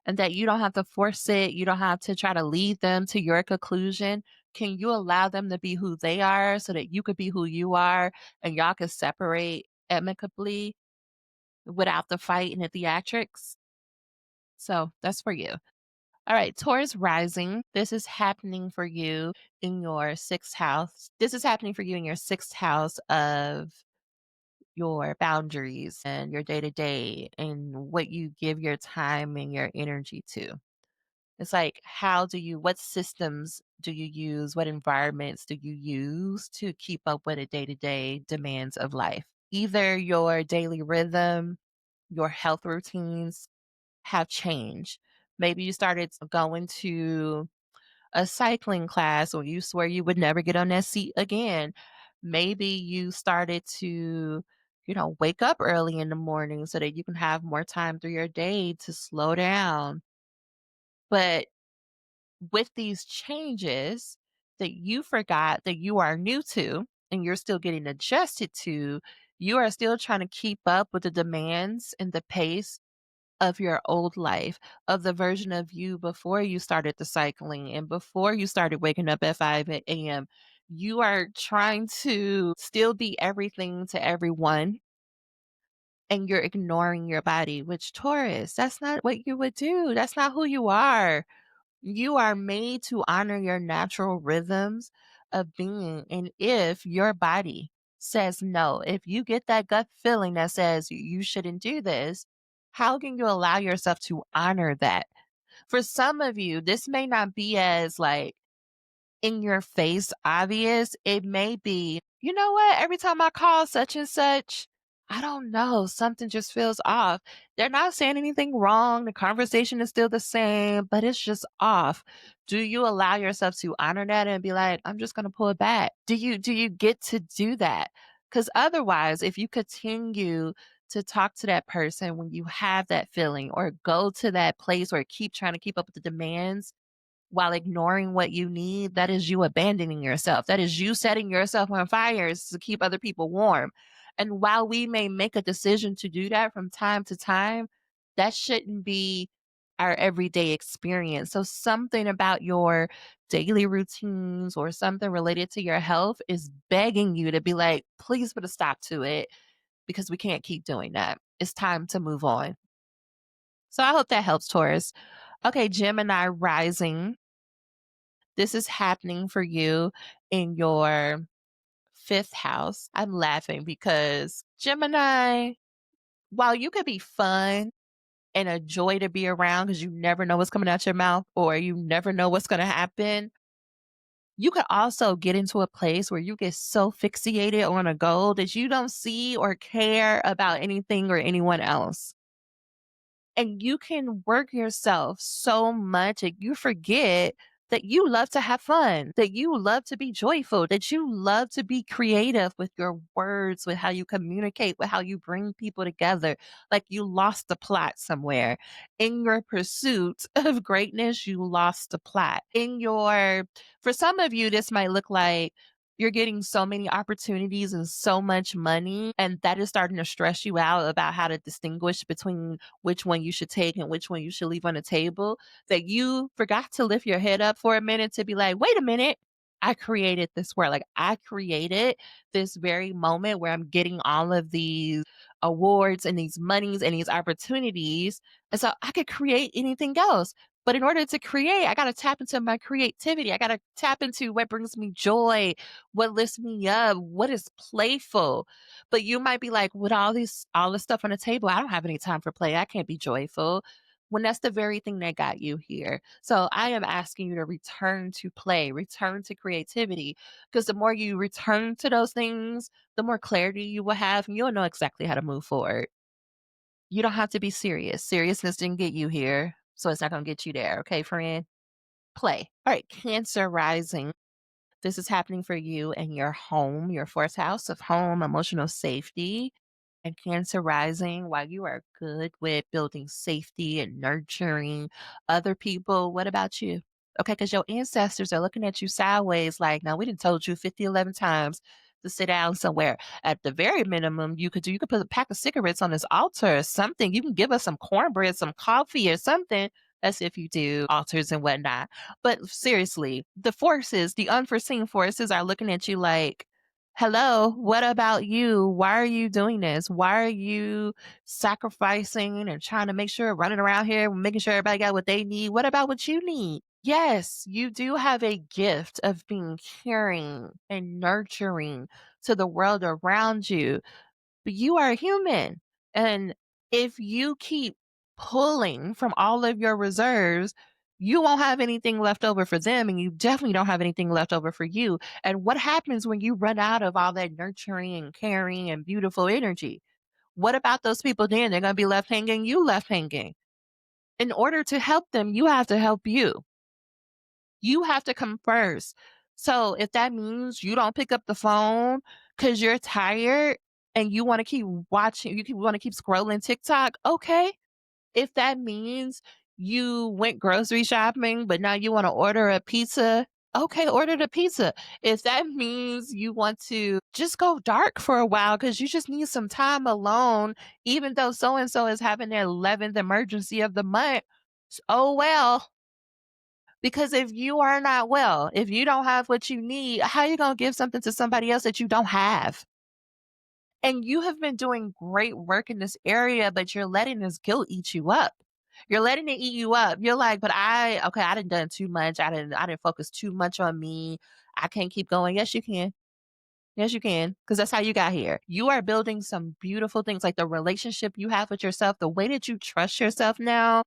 And that you don't have to force it. You don't have to try to lead them to your conclusion. Can you allow them to be who they are so that you could be who you are and y'all can separate amicably without the fight and the theatrics? So that's for you. All right, Taurus rising. This is happening for you in your sixth house. This is happening for you in your sixth house of your boundaries and your day to day and what you give your time and your energy to. It's like, what systems do you use? What environments do you use to keep up with the day to day demands of life? Either your daily rhythm, your health routines have changed. Maybe you started going to a cycling class or you swear you would never get on that seat again. Maybe you started to, wake up early in the morning so that you can have more time through your day to slow down. But with these changes that you forgot that you are new to and you're still getting adjusted to, you are still trying to keep up with the demands and the pace of your old life, of the version of you before you started the cycling and before you started waking up at 5 a.m. You are trying to still be everything to everyone and you're ignoring your body, which Taurus, that's not what you would do. That's not who you are. You are made to honor your natural rhythms of being. And if your body says no, if you get that gut feeling that says you shouldn't do this, how can you allow yourself to honor that? For some of you, this may not be as like in your face obvious. It may be, you know what? Every time I call such and such, I don't know, something just feels off. They're not saying anything wrong. The conversation is still the same, but it's just off. Do you allow yourself to honor that and be like, I'm just going to pull it back? Do you get to do that? Cuz otherwise, if you continue to talk to that person when you have that feeling or go to that place or keep trying to keep up with the demands while ignoring what you need, that is you abandoning yourself. That is you setting yourself on fires to keep other people warm. And while we may make a decision to do that from time to time, that shouldn't be our everyday experience. So, something about your daily routines or something related to your health is begging you to be like, please put a stop to it because we can't keep doing that. It's time to move on. So, I hope that helps, Taurus. Okay, Gemini rising. This is happening for you in your fifth house. I'm laughing because Gemini, while you could be fun and a joy to be around because you never know what's coming out your mouth or you never know what's going to happen, you could also get into a place where you get so fixated on a goal that you don't see or care about anything or anyone else. And you can work yourself so much that you forget that you love to have fun, that you love to be joyful, that you love to be creative with your words, with how you communicate, with how you bring people together. Like you lost the plot somewhere. In your pursuit of greatness, you lost the plot. For some of you, this might look like you're getting so many opportunities and so much money, and that is starting to stress you out about how to distinguish between which one you should take and which one you should leave on the table, that you forgot to lift your head up for a minute to be like, wait a minute. I created this world. Like I created this very moment where I'm getting all of these awards and these monies and these opportunities. And so I could create anything else. But in order to create, I got to tap into my creativity. I got to tap into what brings me joy, what lifts me up, what is playful. But you might be like, with all this stuff on the table, I don't have any time for play. I can't be joyful. When that's the very thing that got you here. So I am asking you to return to play, return to creativity, because the more you return to those things, the more clarity you will have and you'll know exactly how to move forward. You don't have to be serious. Seriousness didn't get you here, so it's not going to get you there. Okay, friend? Play. All right, Cancer rising. This is happening for you in your home, your fourth house of home, emotional safety, and Cancer rising. While you are good with building safety and nurturing other people, what about you? Okay, because your ancestors are looking at you sideways like, now we done told you 50, 11 times to sit down somewhere. At the very minimum, you could put a pack of cigarettes on this altar or something. You can give us some cornbread, some coffee or something. That's if you do altars and whatnot. But seriously, the unforeseen forces are looking at you like, hello, what about you? Why are you doing this? Why are you sacrificing and trying to make sure running around here, making sure everybody got what they need? What about what you need? Yes, you do have a gift of being caring and nurturing to the world around you. but you are a human. And if you keep pulling from all of your reserves, you won't have anything left over for them. And you definitely don't have anything left over for you. And what happens when you run out of all that nurturing and caring and beautiful energy? What about those people then? They're going to be left hanging, you left hanging. In order to help them, you have to help you. You have to come first. So if that means you don't pick up the phone because you're tired and you want to keep watching, want to keep scrolling TikTok, okay. If that means you went grocery shopping, but now you want to order a pizza, okay, order the pizza. If that means you want to just go dark for a while because you just need some time alone, even though so and so is having their 11th emergency of the month, oh well. Because if you are not well, if you don't have what you need, how you going to give something to somebody else that you don't have? And you have been doing great work in this area, but you're letting this guilt eat you up. You're letting it eat you up. You're like, but okay, I done too much. I didn't focus too much on me. I can't keep going. Yes, you can. Yes, you can. Because that's how you got here. You are building some beautiful things like the relationship you have with yourself, the way that you trust yourself now.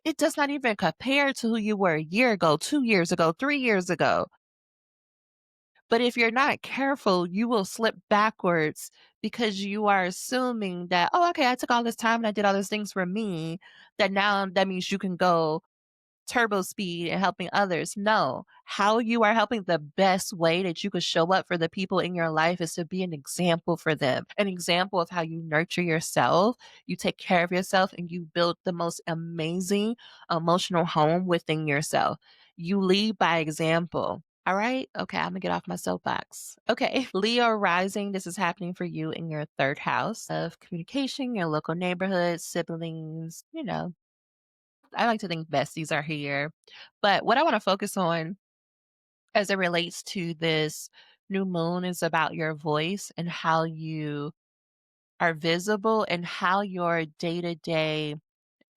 It does not even compare to who you were a year ago, 2 years ago, 3 years ago. But if you're not careful, you will slip backwards because you are assuming that, oh, okay, I took all this time and I did all these things for me, that now that means you can go turbo speed and helping others. No, how you are helping, the best way that you could show up for the people in your life is to be an example for them, an example of how you nurture yourself, you take care of yourself, and you build the most amazing emotional home within yourself. You lead by example. All right. Okay. I'm going to get off my soapbox. Okay. Leo rising. This is happening for you in your third house of communication, your local neighborhood, siblings, I like to think besties are here. But what I want to focus on as it relates to this new moon is about your voice and how you are visible and how your day to day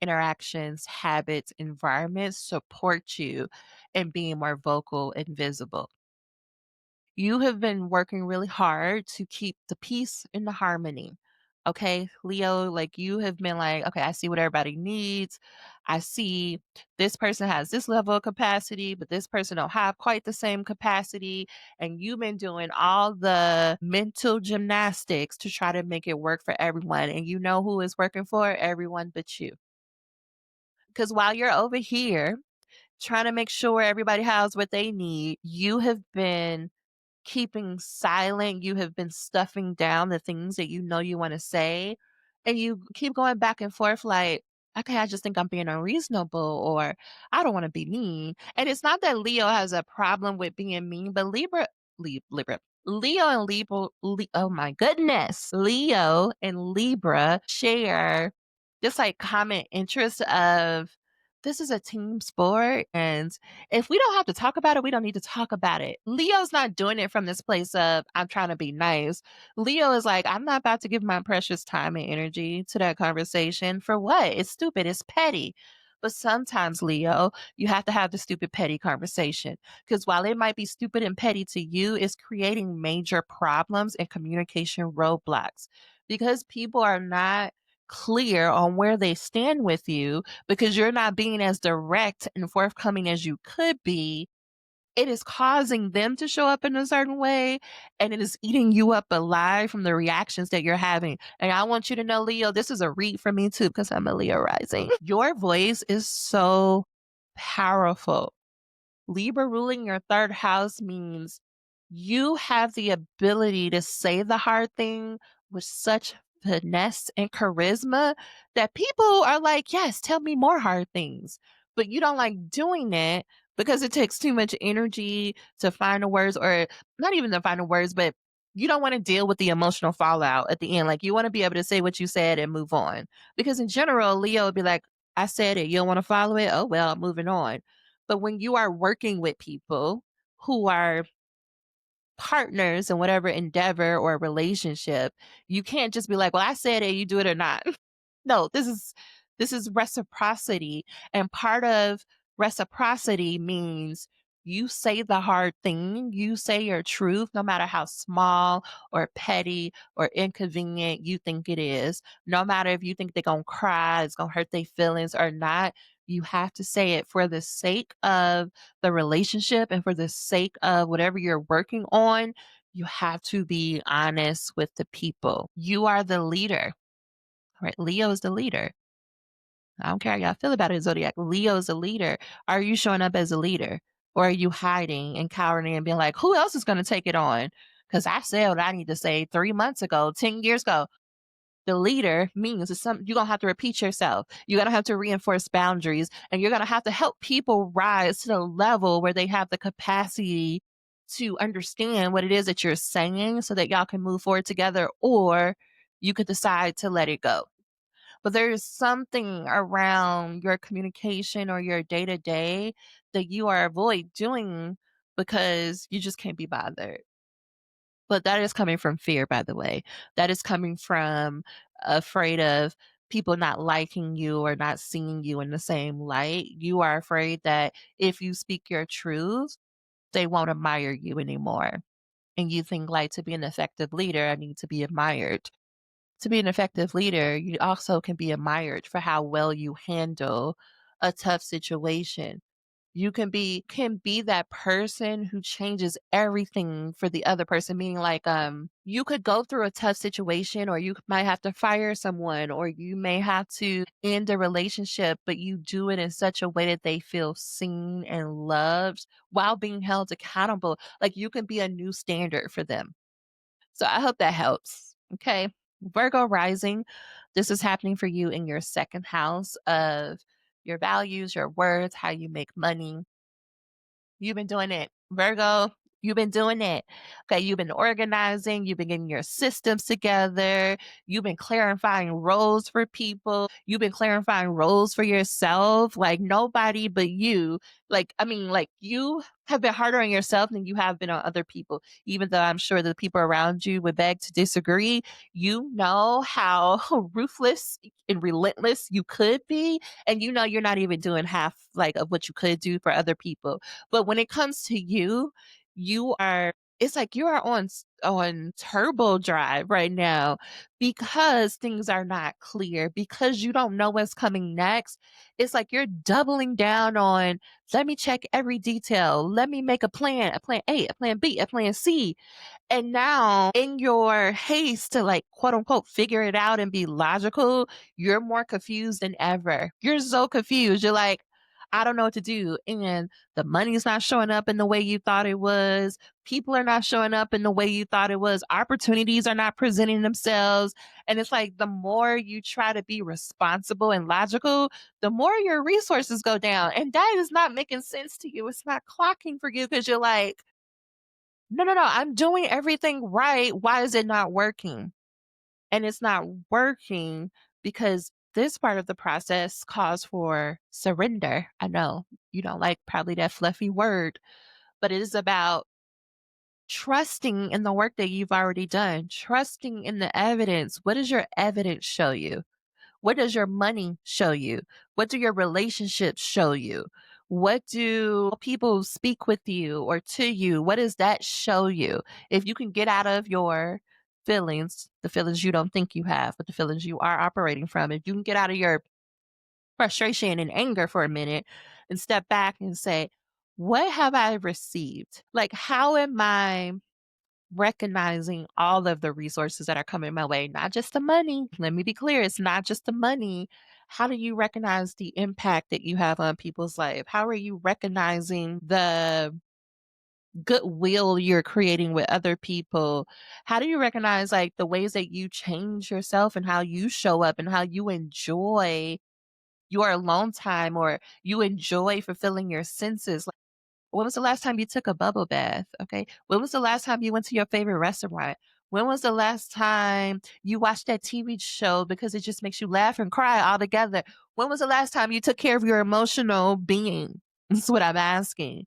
interactions, habits, environments support you in being more vocal and visible. You have been working really hard to keep the peace and the harmony. Okay, Leo, like you have been like, okay, I see what everybody needs. I see this person has this level of capacity, but this person don't have quite the same capacity. And you've been doing all the mental gymnastics to try to make it work for everyone. And you know who is working for everyone but you. Because while you're over here trying to make sure everybody has what they need, you have been keeping silent, you have been stuffing down the things that you know you wanna say, and you keep going back and forth like, "Okay, I just think I'm being unreasonable," or, "I don't wanna be mean." And it's not that Leo has a problem with being mean, but Libra Leo and Libra oh my goodness, Leo and Libra share this, like, common interest of this is a team sport, and if we don't have to talk about it, we don't need to talk about it. Leo's not doing it from this place of, I'm trying to be nice. Leo is like, I'm not about to give my precious time and energy to that conversation. For what? It's stupid. It's petty. But sometimes, Leo, you have to have the stupid, petty conversation. Because while it might be stupid and petty to you, it's creating major problems and communication roadblocks. Because people are not clear on where they stand with you because you're not being as direct and forthcoming as you could be, it is causing them to show up in a certain way and it is eating you up alive from the reactions that you're having. And I want you to know, Leo, this is a read for me too because I'm a Leo rising. Your voice is so powerful. Libra ruling your third house means you have the ability to say the hard thing with such finesse and charisma that people are like, yes, tell me more hard things. But you don't like doing it because it takes too much energy to find the words, or not even to find the words, but you don't want to deal with the emotional fallout at the end. Like you want to be able to say what you said and move on. Because in general, Leo would be like, I said it. You don't want to follow it? Oh, well, I'm moving on. But when you are working with people who are partners in whatever endeavor or relationship, you can't just be like, "Well, I said it, you do it or not." No, this is reciprocity, and part of reciprocity means You say the hard thing, you say your truth, no matter how small or petty or inconvenient you think it is. No matter if you think they're going to cry, it's going to hurt their feelings or not. You have to say it for the sake of the relationship and for the sake of whatever you're working on. You have to be honest with the people. You are the leader, right? Leo is the leader. I don't care how y'all feel about it, Zodiac. Leo is a leader. Are you showing up as a leader? Or are you hiding and cowering and being like, who else is going to take it on? Because I said what I need to say 3 months ago, 10 years ago. The leader means it's something you're going to have to repeat yourself. You're going to have to reinforce boundaries and you're going to have to help people rise to the level where they have the capacity to understand what it is that you're saying so that y'all can move forward together, or you could decide to let it go. But there's something around your communication or your day to day that you are avoid doing because you just can't be bothered. But that is coming from fear, by the way. That is coming from afraid of people not liking you or not seeing you in the same light. You are afraid that if you speak your truth, they won't admire you anymore. And you think, like, to be an effective leader, I need to be admired. To be an effective leader, you also can be admired for how well you handle a tough situation. You can be that person who changes everything for the other person, meaning like you could go through a tough situation or you might have to fire someone or you may have to end a relationship, but you do it in such a way that they feel seen and loved while being held accountable. Like you can be a new standard for them. So I hope that helps. Okay. Virgo rising, this is happening for you in your second house of your values, your words, how you make money. You've been doing it. Virgo, you've been doing it. Okay, you've been organizing, you've been getting your systems together, you've been clarifying roles for people, you've been clarifying roles for yourself. Like nobody but you. Like, I mean, like you have been harder on yourself than you have been on other people, even though I'm sure the people around you would beg to disagree. You know how ruthless and relentless you could be, and you know you're not even doing half like of what you could do for other people. But when it comes to you, you are it's like you are on turbo drive right now because things are not clear, because you don't know what's coming next. It's like you're doubling down on, let me check every detail. Let me make a plan A, a plan B, a plan C. And now, in your haste to like quote unquote figure it out and be logical, you're more confused than ever. You're so confused. You're like, I don't know what to do. And the money's not showing up in the way you thought it was. People are not showing up in the way you thought it was. Opportunities are not presenting themselves. And it's like the more you try to be responsible and logical, the more your resources go down. And that is not making sense to you. It's not clocking for you because you're like, no, no, no, I'm doing everything right. Why is it not working? And it's not working because this part of the process calls for surrender. I know you don't like probably that fluffy word, but it is about trusting in the work that you've already done, trusting in the evidence. What does your evidence show you? What does your money show you? What do your relationships show you? What do people speak with you or to you? What does that show you? If you can get out of your feelings, the feelings you don't think you have, but the feelings you are operating from, if you can get out of your frustration and anger for a minute and step back and say, what have I received? Like, how am I recognizing all of the resources that are coming my way, not just the money. Let me be clear, it's not just the money. How do you recognize the impact that you have on people's life? How are you recognizing the goodwill you're creating with other people? How do you recognize like the ways that you change yourself and how you show up and how you enjoy your alone time or you enjoy fulfilling your senses? When was the last time you took a bubble bath? Okay. When was the last time you went to your favorite restaurant? When was the last time you watched that TV show because it just makes you laugh and cry all together? When was the last time you took care of your emotional being? That's what I'm asking.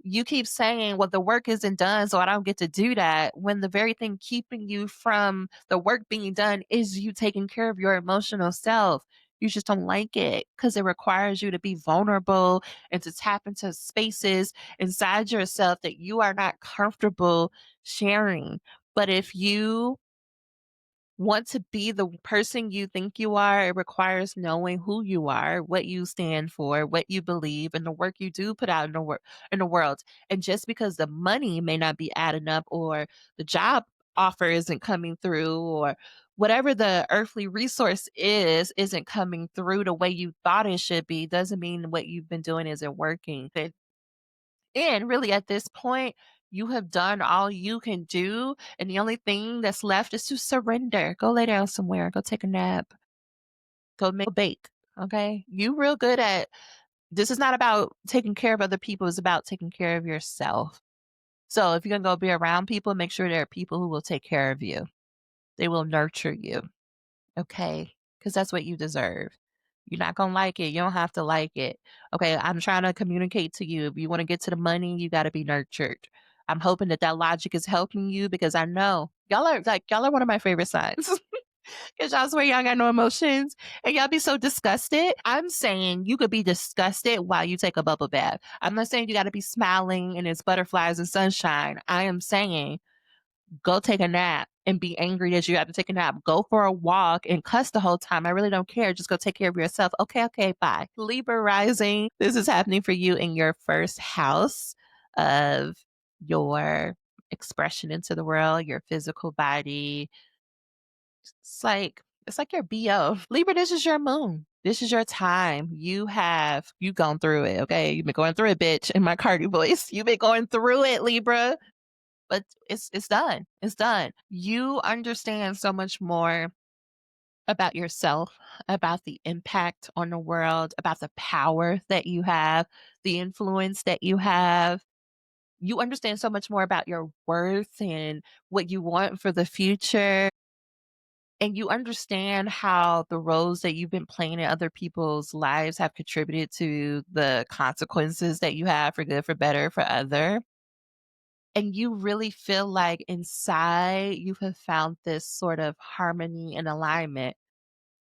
You keep saying, well, the work isn't done, so I don't get to do that. When the very thing keeping you from the work being done is you taking care of your emotional self. You just don't like it because it requires you to be vulnerable and to tap into spaces inside yourself that you are not comfortable sharing. But if you want to be the person you think you are, it requires knowing who you are, what you stand for, what you believe, and the work you do put out in the world. And just because the money may not be adding up or the job offer isn't coming through or whatever the earthly resource is isn't coming through the way you thought it should be doesn't mean what you've been doing isn't working. And really, at this point, you have done all you can do. And the only thing that's left is to surrender. Go lay down somewhere. Go take a nap. Go make a bake. Okay. You real good at this is not about taking care of other people, it's about taking care of yourself. So if you're gonna go be around people, make sure there are people who will take care of you. They will nurture you. Okay, because that's what you deserve. You're not gonna like it, you don't have to like it. Okay, I'm trying to communicate to you. If you wanna get to the money, you gotta be nurtured. I'm hoping that that logic is helping you because I know y'all are one of my favorite signs. Because y'all swear y'all got no emotions and y'all be so disgusted. I'm saying you could be disgusted while you take a bubble bath. I'm not saying you gotta be smiling and it's butterflies and sunshine. I am saying go take a nap and be angry that you have to take a nap. Go for a walk and cuss the whole time. I really don't care. Just go take care of yourself. Okay, okay, bye. Libra rising. This is happening for you in your first house of your expression into the world, your physical body. It's like your BO. Libra, this is your moon. This is your time. You gone through it, okay? You've been going through it, bitch, in my Cardi voice. You've been going through it, Libra. But it's done. It's done. You understand so much more about yourself, about the impact on the world, about the power that you have, the influence that you have. You understand so much more about your worth and what you want for the future. And you understand how the roles that you've been playing in other people's lives have contributed to the consequences that you have for good, for better, for other. And you really feel like inside you have found this sort of harmony and alignment.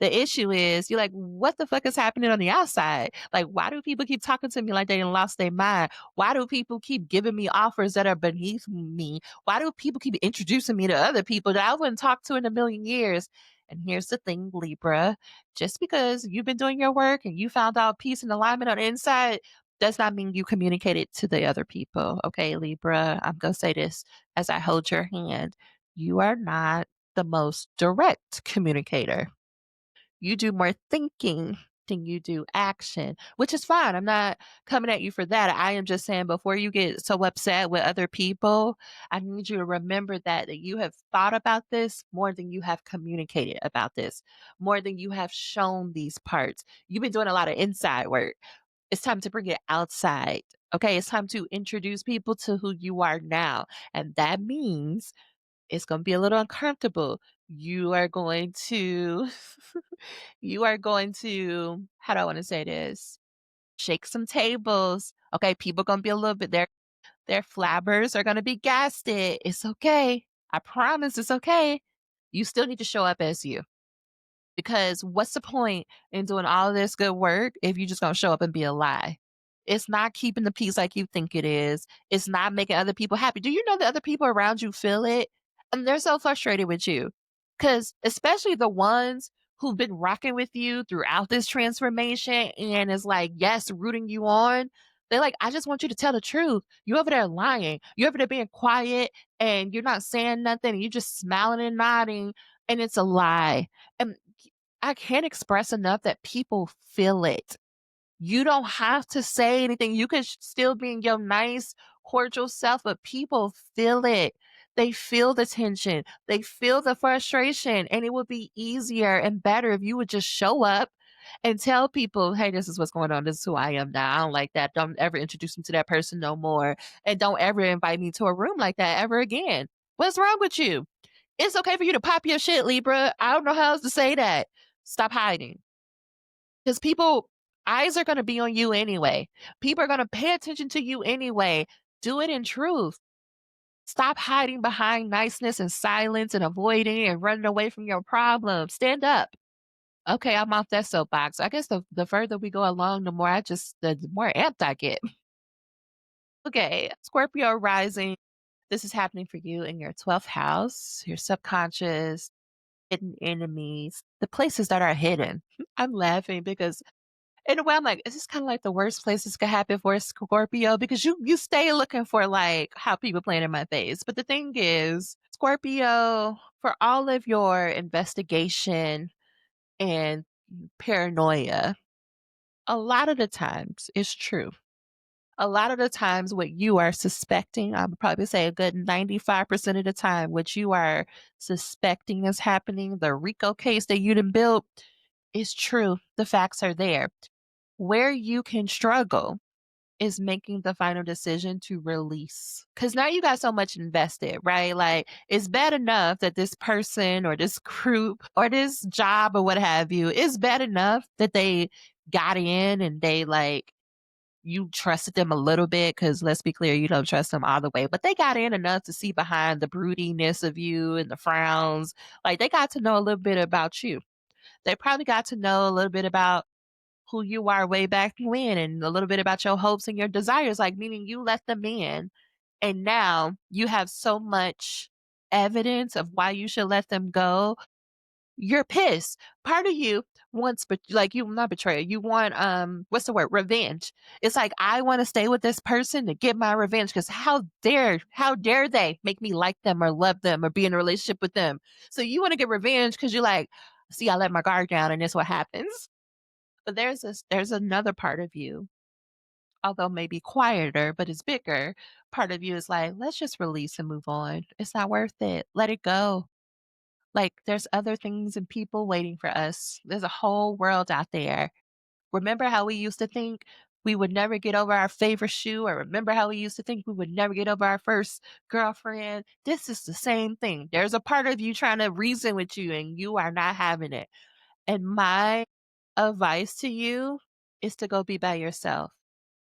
The issue is you're like, what the fuck is happening on the outside? Like, why do people keep talking to me like they done lost their mind? Why do people keep giving me offers that are beneath me? Why do people keep introducing me to other people that I wouldn't talk to in a million years? And here's the thing, Libra, just because you've been doing your work and you found out peace and alignment on the inside does not mean you communicate it to the other people. Okay, Libra, I'm going to say this as I hold your hand. You are not the most direct communicator. You do more thinking than you do action, which is fine. I'm not coming at you for that. I am just saying before you get so upset with other people, I need you to remember that you have thought about this more than you have communicated about this, more than you have shown these parts. You've been doing a lot of inside work. It's time to bring it outside. Okay, it's time to introduce people to who you are now. And that means it's going to be a little uncomfortable. You are going to you are going to how do I want to say this? Shake some tables. Okay, people going to be a little bit their flabbers are going to be gasted. It's okay. I promise it's okay. You still need to show up as you. Because what's the point in doing all of this good work if you just gonna show up and be a lie? It's not keeping the peace like you think it is. It's not making other people happy. Do you know that other people around you feel it? And they're so frustrated with you. Because especially the ones who've been rocking with you throughout this transformation and is like, yes, rooting you on. They're like, I just want you to tell the truth. You over there lying. You over there being quiet and you're not saying nothing. And you're just smiling and nodding. And it's a lie. And I can't express enough that people feel it. You don't have to say anything. You can still be in your nice, cordial self, but people feel it. They feel the tension. They feel the frustration. And it would be easier and better if you would just show up and tell people, hey, this is what's going on. This is who I am now. I don't like that. Don't ever introduce me to that person no more. And don't ever invite me to a room like that ever again. What's wrong with you? It's okay for you to pop your shit, Libra. I don't know how else to say that. Stop hiding. Because people, eyes are going to be on you anyway. People are going to pay attention to you anyway. Do it in truth. Stop hiding behind niceness and silence and avoiding and running away from your problems. Stand up. Okay, I'm off that soapbox. I guess the further we go along, the more amped I get. Okay, Scorpio rising. This is happening for you in your 12th house, your subconscious, hidden enemies, the places that are hidden. I'm laughing because in a way I'm like, is this kind of like the worst place this could happen for a Scorpio? Because you stay looking for like how people playing in my face. But the thing is, Scorpio, for all of your investigation and paranoia, a lot of the times it's true. A lot of the times, what you are suspecting, I would probably say a good 95% of the time, what you are suspecting is happening, the RICO case that you done built is true. The facts are there. Where you can struggle is making the final decision to release. Because now you got so much invested, right? Like, it's bad enough that this person or this group or this job or what have you, it's bad enough that they got in and they like, you trusted them a little bit because let's be clear, you don't trust them all the way, but they got in enough to see behind the broodiness of you and the frowns. Like they got to know a little bit about you. They probably got to know a little bit about who you are way back when and a little bit about your hopes and your desires, like meaning you let them in. And now you have so much evidence of why you should let them go, you're pissed. Part of you wants, but like you not betrayal. You want what's the word? Revenge. It's like I want to stay with this person to get my revenge because how dare they make me like them or love them or be in a relationship with them. So you want to get revenge because you're like, see, I let my guard down and this what happens. But there's another part of you, although maybe quieter, but it's bigger. Part of you is like, let's just release and move on. It's not worth it. Let it go. Like, there's other things and people waiting for us. There's a whole world out there. Remember how we used to think we would never get over our favorite shoe? Or remember how we used to think we would never get over our first girlfriend? This is the same thing. There's a part of you trying to reason with you, and you are not having it. And my advice to you is to go be by yourself.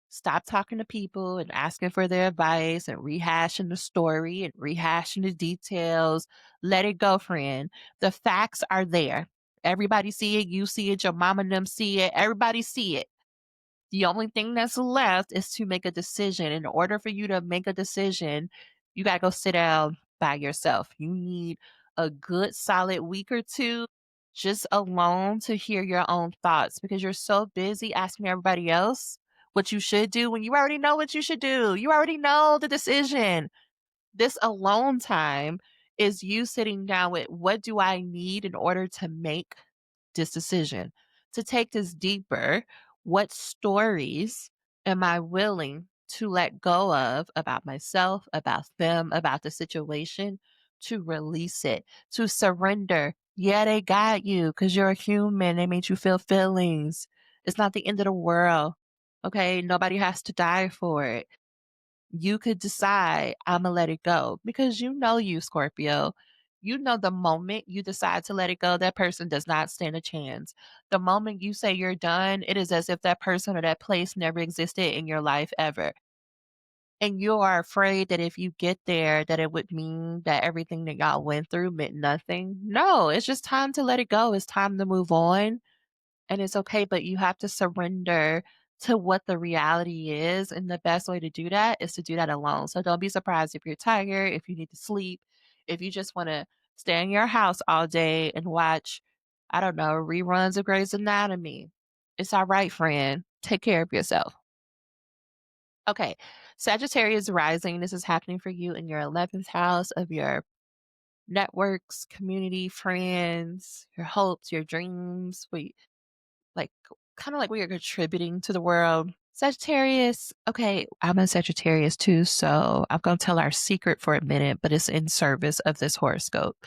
Stop talking to people and asking for their advice and rehashing the story and rehashing the details. Let it go, friend. The facts are there. Everybody see it. You see it. Your mom and them see it. Everybody see it. The only thing that's left is to make a decision. In order for you to make a decision, you got to go sit down by yourself. You need a good solid week or two just alone to hear your own thoughts because you're so busy asking everybody else what you should do when you already know what you should do. You already know the decision. This alone time is you sitting down with what do I need in order to make this decision? To take this deeper, what stories am I willing to let go of about myself, about them, about the situation, to release it, to surrender? Yeah, they got you because you're a human. They made you feel feelings. It's not the end of the world. Okay. Nobody has to die for it. You could decide, Imma let it go because you know you, Scorpio. You know the moment you decide to let it go, that person does not stand a chance. The moment you say you're done, it is as if that person or that place never existed in your life ever. And you are afraid that if you get there, that it would mean that everything that y'all went through meant nothing. No, it's just time to let it go. It's time to move on and it's okay, but you have to surrender to what the reality is. And the best way to do that is to do that alone. So don't be surprised if you're tired, if you need to sleep, if you just want to stay in your house all day and watch, I don't know, reruns of Grey's Anatomy. It's all right, friend. Take care of yourself. Okay. Sagittarius rising. This is happening for you in your 11th house of your networks, community, friends, your hopes, your dreams, like, kinda like we are contributing to the world. Sagittarius, okay, I'm a Sagittarius too, so I'm gonna tell our secret for a minute, but it's in service of this horoscope.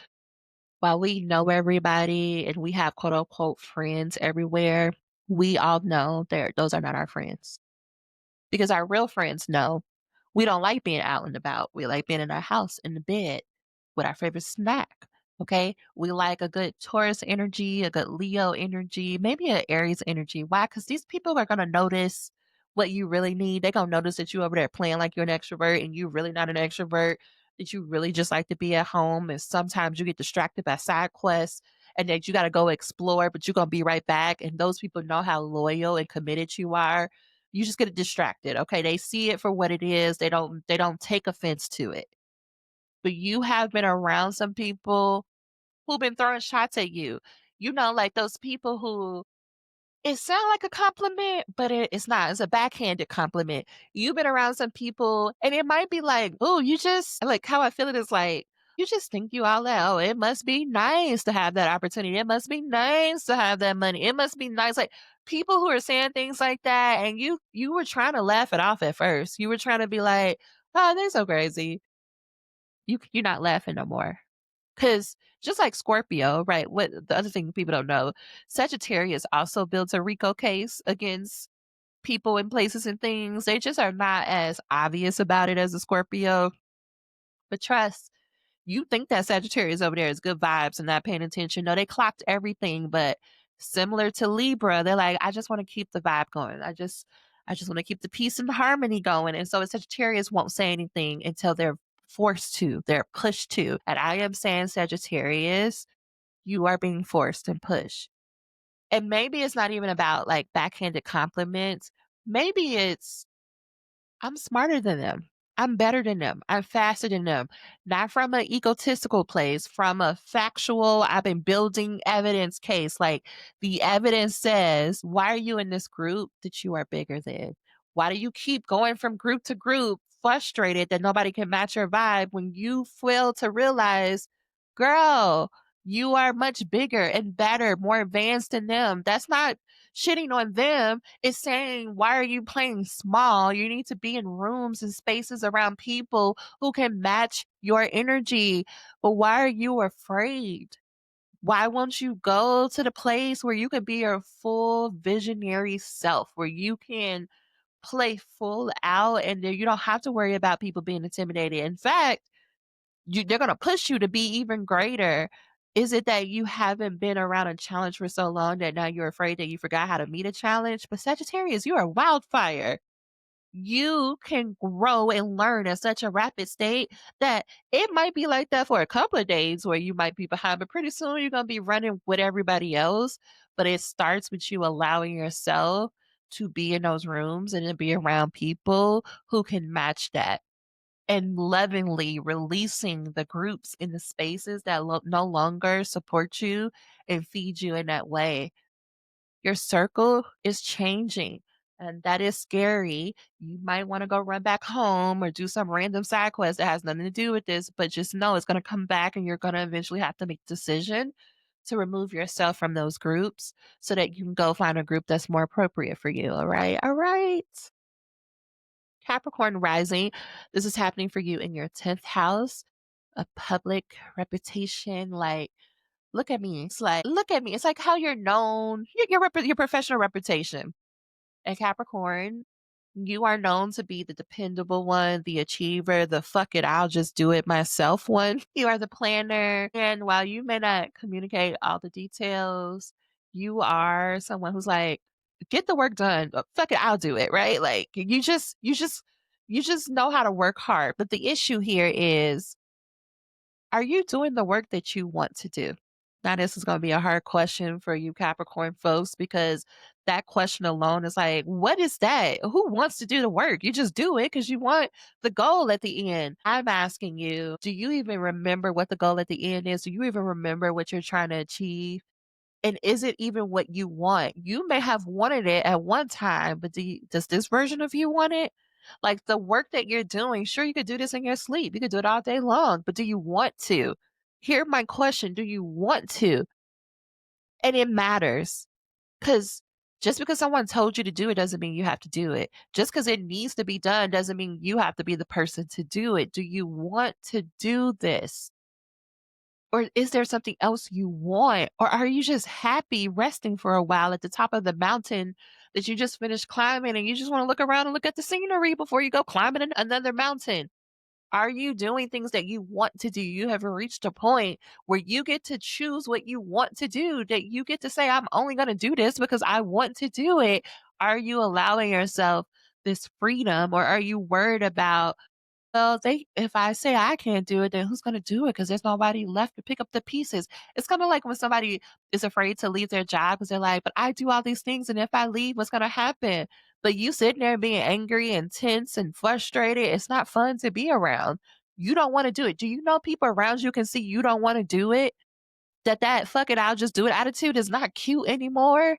While we know everybody and we have quote unquote friends everywhere, we all know those are not our friends. Because our real friends know we don't like being out and about. We like being in our house in the bed with our favorite snack. Okay. We like a good Taurus energy, a good Leo energy, maybe an Aries energy. Why? Because these people are going to notice what you really need. They're going to notice that you over there playing like you're an extrovert and you're really not an extrovert, that you really just like to be at home. And sometimes you get distracted by side quests and that you got to go explore, but you're going to be right back. And those people know how loyal and committed you are. You just get distracted. Okay. They see it for what it is. They don't take offense to it. But you have been around some people who've been throwing shots at you. Like those people who it sounds like a compliment, but it's not. It's a backhanded compliment. You've been around some people, and it might be like, "Oh, you just," like, how I feel it is like, "You just think you all that. Oh, it must be nice to have that opportunity. It must be nice to have that money. It must be nice." Like, people who are saying things like that, and you were trying to laugh it off at first. You were trying to be like, "Oh, they're so crazy." You're not laughing no more. 'Cause just like Scorpio, right, what the other thing people don't know, Sagittarius also builds a RICO case against people and places and things. They just are not as obvious about it as a Scorpio. But trust, you think that Sagittarius over there is good vibes and not paying attention. No, they clocked everything, but similar to Libra, they're like, I just want to keep the vibe going. I just want to keep the peace and the harmony going. And so a Sagittarius won't say anything until they're forced to, they're pushed to. And I am saying Sagittarius, you are being forced and pushed. And maybe it's not even about like backhanded compliments. Maybe it's I'm smarter than them. I'm better than them. I'm faster than them. Not from an egotistical place, from a factual, I've been building evidence case. Like the evidence says, why are you in this group that you are bigger than? Why do you keep going from group to group, frustrated that nobody can match your vibe when you fail to realize, girl, you are much bigger and better, more advanced than them. That's not shitting on them. Is saying, why are you playing small? You need to be in rooms and spaces around people who can match your energy. But why are you afraid? Why won't you go to the place where you can be your full visionary self, where you can play full out and then you don't have to worry about people being intimidated? In fact, they're going to push you to be even greater. Is it that you haven't been around a challenge for so long that now you're afraid that you forgot how to meet a challenge? But Sagittarius, you are wildfire. You can grow and learn at such a rapid state that it might be like that for a couple of days where you might be behind, but pretty soon you're going to be running with everybody else. But it starts with you allowing yourself to be in those rooms and to be around people who can match that, and lovingly releasing the groups in the spaces that no longer support you and feed you in that way. Your circle is changing, and that is scary. You might want to go run back home or do some random side quest that has nothing to do with this, but just know it's going to come back and you're going to eventually have to make a decision to remove yourself from those groups so that you can go find a group that's more appropriate for you. All right. All right. Capricorn rising, this is happening for you in your 10th house, a public reputation. Like, look at me. It's like, look at me. It's like how you're known, your professional reputation. And Capricorn, you are known to be the dependable one, the achiever, the fuck it, I'll just do it myself one. You are the planner. And while you may not communicate all the details, you are someone who's like, get the work done. Fuck it, I'll do it, right? Like you just know how to work hard. But the issue here is, are you doing the work that you want to do? Now, this is going to be a hard question for you Capricorn folks because that question alone is like, what is that? Who wants to do the work? You just do it because you want the goal at the end. I'm asking you, do you even remember what the goal at the end is? Do you even remember what you're trying to achieve? And is it even what you want? You may have wanted it at one time, but does this version of you want it? Like the work that you're doing, sure, you could do this in your sleep. You could do it all day long, but do you want to? Here, my question, do you want to? And it matters because just because someone told you to do it doesn't mean you have to do it. Just because it needs to be done doesn't mean you have to be the person to do it. Do you want to do this? Or is there something else you want? Or are you just happy resting for a while at the top of the mountain that you just finished climbing and you just want to look around and look at the scenery before you go climbing another mountain? Are you doing things that you want to do? You have reached a point where you get to choose what you want to do, that you get to say, I'm only going to do this because I want to do it. Are you allowing yourself this freedom, or are you worried about Well, they if I say I can't do it, then who's gonna do it? Because there's nobody left to pick up the pieces. It's kinda like when somebody is afraid to leave their job because 'cause they're like, "But I do all these things, and if I leave, what's gonna happen?" But you sitting there being angry and tense and frustrated, it's not fun to be around. You don't wanna do it. Do you know people around you can see you don't wanna do it? That "fuck it, I'll just do it" attitude is not cute anymore?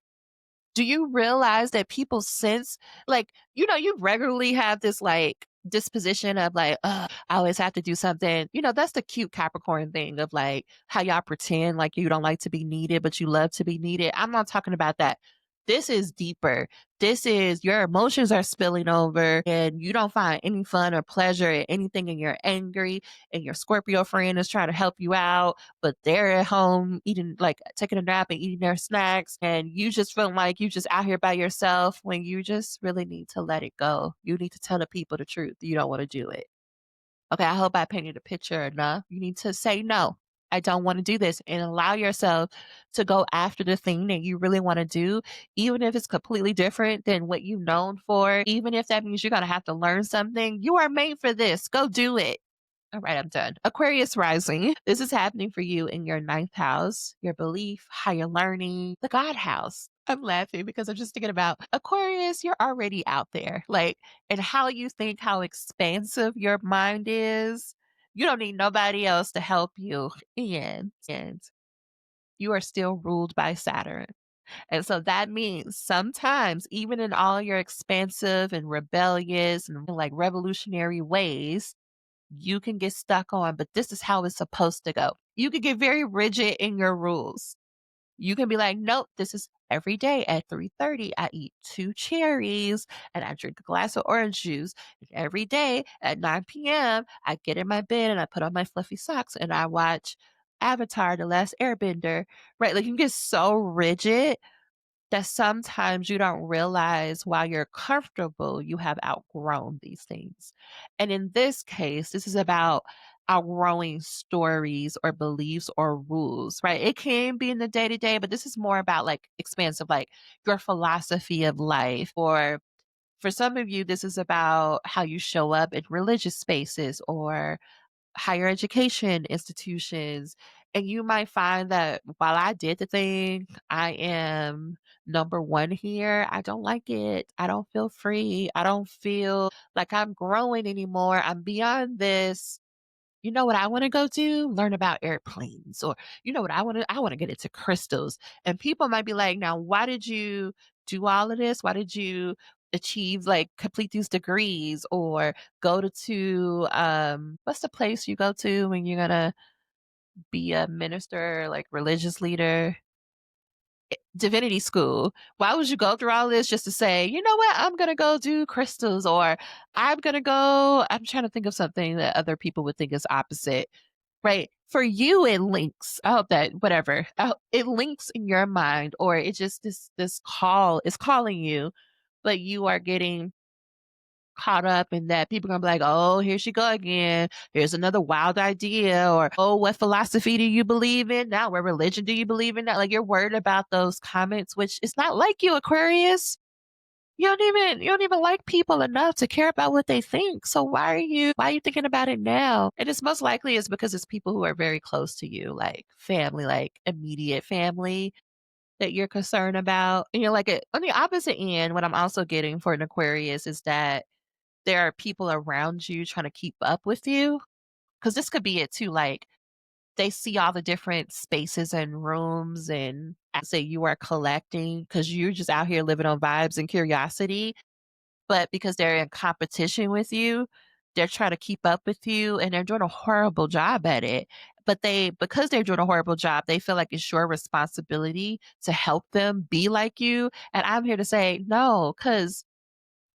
Do you realize that people sense like, you regularly have this, like, disposition of, like, "Ugh, I always have to do something." That's the cute Capricorn thing of, like, how y'all pretend like you don't like to be needed, but you love to be needed. I'm not talking about that. This is deeper. This is your emotions are spilling over, and you don't find any fun or pleasure in anything, and you're angry, and your Scorpio friend is trying to help you out, but they're at home eating, like, taking a nap and eating their snacks, and you just feel like you just out here by yourself when you just really need to let it go. You need to tell the people the truth. You don't want to do it. Okay, I hope I painted a picture enough. You need to say no. I don't want to do this and allow yourself to go after the thing that you really want to do, even if it's completely different than what you've known for, even if that means you're going to have to learn something. You are made for this. Go do it. All right, I'm done. Aquarius rising. This is happening for you in your ninth house, your belief, how you're learning, the God house. I'm laughing because I'm just thinking about Aquarius, you're already out there. Like, and how you think, how expansive your mind is. You don't need nobody else to help you. And you are still ruled by Saturn. And so that means sometimes, even in all your expansive and rebellious and like revolutionary ways, you can get stuck on, but this is how it's supposed to go. You can get very rigid in your rules. You can be like, nope, this is every day at 3:30. I eat two cherries and I drink a glass of orange juice. And every day at 9 p.m., I get in my bed and I put on my fluffy socks and I watch Avatar, The Last Airbender. Right? Like you get so rigid that sometimes you don't realize while you're comfortable, you have outgrown these things. And in this case, this is about outgrowing stories or beliefs or rules, right? It can be in the day to day, but this is more about like expansive, like your philosophy of life. Or for some of you, this is about how you show up in religious spaces or higher education institutions. And you might find that while I did the thing, I am number one here. I don't like it. I don't feel free. I don't feel like I'm growing anymore. I'm beyond this. You know what I want to go do? Learn about airplanes. Or you know what I want to get into crystals. And people might be like, now why did you do all of this? Why did you achieve like complete these degrees or go to what's the place you go to when you're gonna be a minister, like religious leader? Divinity school. Why would you go through all this just to say, you know what, I'm gonna go do crystals, or I'm trying to think of something that other people would think is opposite. Right. For you, it links. I hope that whatever it links in your mind, or it just this call is calling you, but you are getting caught up in that. People are gonna be like, "Oh, here she go again. Here's another wild idea," or "Oh, what philosophy do you believe in now? What religion do you believe in now?" Like you're worried about those comments, which is not like you, Aquarius. You don't even like people enough to care about what they think. So why are you thinking about it now? And it's most likely is because it's people who are very close to you, like family, like immediate family that you're concerned about. And you're like on the opposite end, what I'm also getting for an Aquarius is that there are people around you trying to keep up with you. Cause this could be it too. Like they see all the different spaces and rooms and I say you are collecting because you're just out here living on vibes and curiosity. But because they're in competition with you, they're trying to keep up with you and they're doing a horrible job at it. But because they're doing a horrible job, they feel like it's your responsibility to help them be like you. And I'm here to say no, because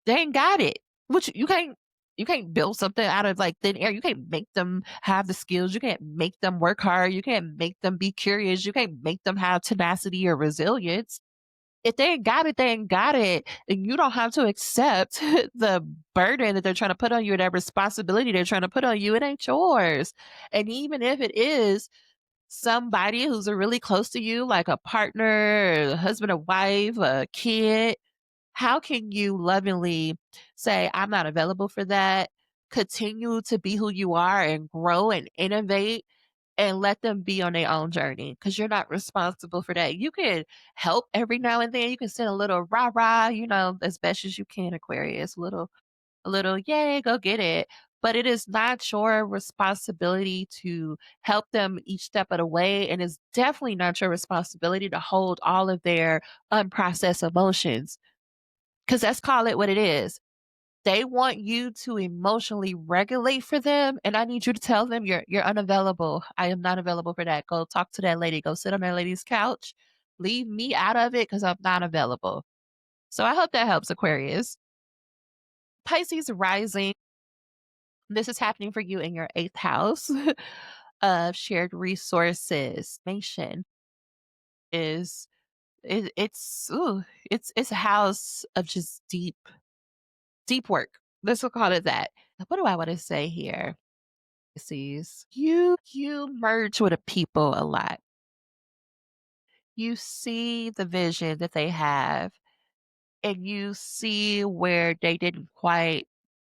they ain't got it. Which you can't build something out of like thin air. You can't make them have the skills. You can't make them work hard. You can't make them be curious. You can't make them have tenacity or resilience. If they ain't got it, they ain't got it. And you don't have to accept the burden that they're trying to put on you, that responsibility they're trying to put on you. It ain't yours. And even if it is somebody who's really close to you, like a partner, a husband, a wife, a kid, how can you lovingly say, I'm not available for that? continue to be who you are and grow and innovate and let them be on their own journey because you're not responsible for that. You can help every now and then. You can send a little rah rah, as best as you can, Aquarius, a little, yay, go get it. But it is not your responsibility to help them each step of the way. And it's definitely not your responsibility to hold all of their unprocessed emotions. Because let's call it what it is. They want you to emotionally regulate for them, and I need you to tell them you're unavailable. I am not available for that. Go talk to that lady. Go sit on that lady's couch. Leave me out of it because I'm not available. So I hope that helps, Aquarius. Pisces rising. This is happening for you in your eighth house of shared resources. Nation is it's a house of just deep work. Let's call it that. What do I want to say here? Sees you merge with a people a lot. You see the vision that they have and you see where they didn't quite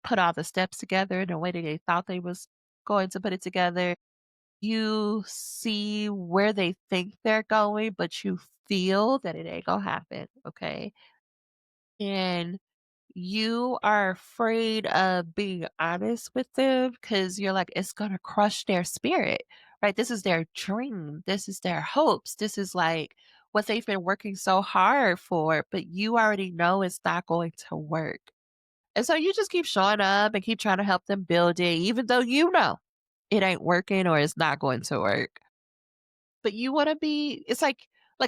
put all the steps together in the way that they thought they was going to put it together. You see where they think they're going, but you feel that it ain't gonna happen. Okay. And you are afraid of being honest with them because you're like, it's going to crush their spirit, right? This is their dream. This is their hopes. This is like what they've been working so hard for, but you already know it's not going to work. And so you just keep showing up and keep trying to help them build it, even though you know it ain't working or it's not going to work. But you wanna be it's like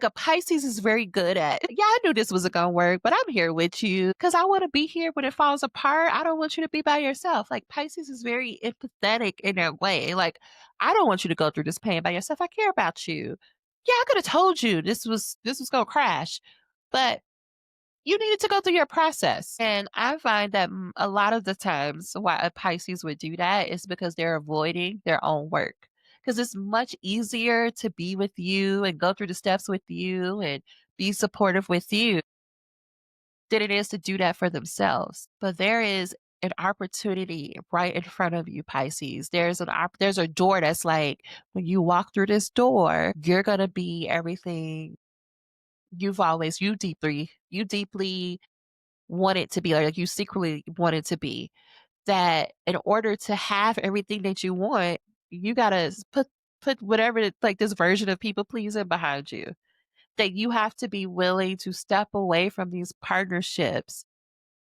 a Pisces is very good at, "Yeah, I knew this wasn't gonna work, but I'm here with you because I wanna be here when it falls apart. I don't want you to be by yourself." Like, Pisces is very empathetic in their way. Like, "I don't want you to go through this pain by yourself. I care about you. Yeah, I coulda told you this was gonna crash, but you needed to go through your process." And I find that a lot of the times why a Pisces would do that is because they're avoiding their own work. Because it's much easier to be with you and go through the steps with you and be supportive with you than it is to do that for themselves. But there is an opportunity right in front of you, Pisces. There's a door that's like when you walk through this door, you're gonna be everything you deeply want it to be, like you secretly want it to be. That in order to have everything that you want, you gotta put whatever like this version of people pleasing behind you. That you have to be willing to step away from these partnerships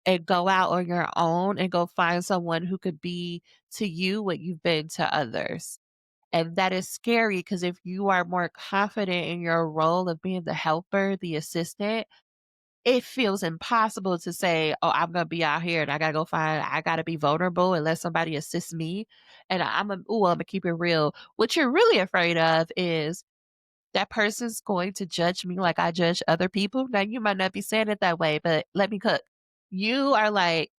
and go out on your own and go find someone who could be to you what you've been to others. And that is scary because if you are more confident in your role of being the helper, the assistant, it feels impossible to say, "Oh, I'm gonna be out here and I gotta be vulnerable and let somebody assist me." And Imma keep it real. What you're really afraid of is that person's going to judge me like I judge other people. Now, you might not be saying it that way, but let me cook. You are like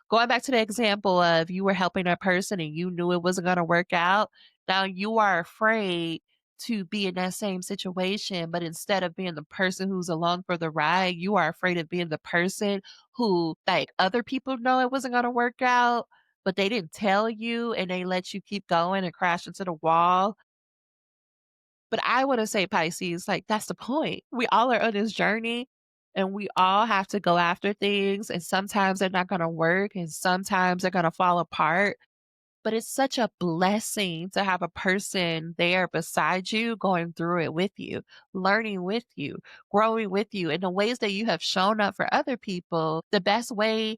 going back to the example of you were helping a person and you knew it wasn't gonna work out. Now you are afraid to be in that same situation, but instead of being the person who's along for the ride, you are afraid of being the person who, like, other people know it wasn't gonna work out, but they didn't tell you and they let you keep going and crash into the wall. But I wanna say, Pisces, like, that's the point. We all are on this journey, and we all have to go after things, and sometimes they're not gonna work, and sometimes they're gonna fall apart, but it's such a blessing to have a person there beside you, going through it with you, learning with you, growing with you in the ways that you have shown up for other people. The best way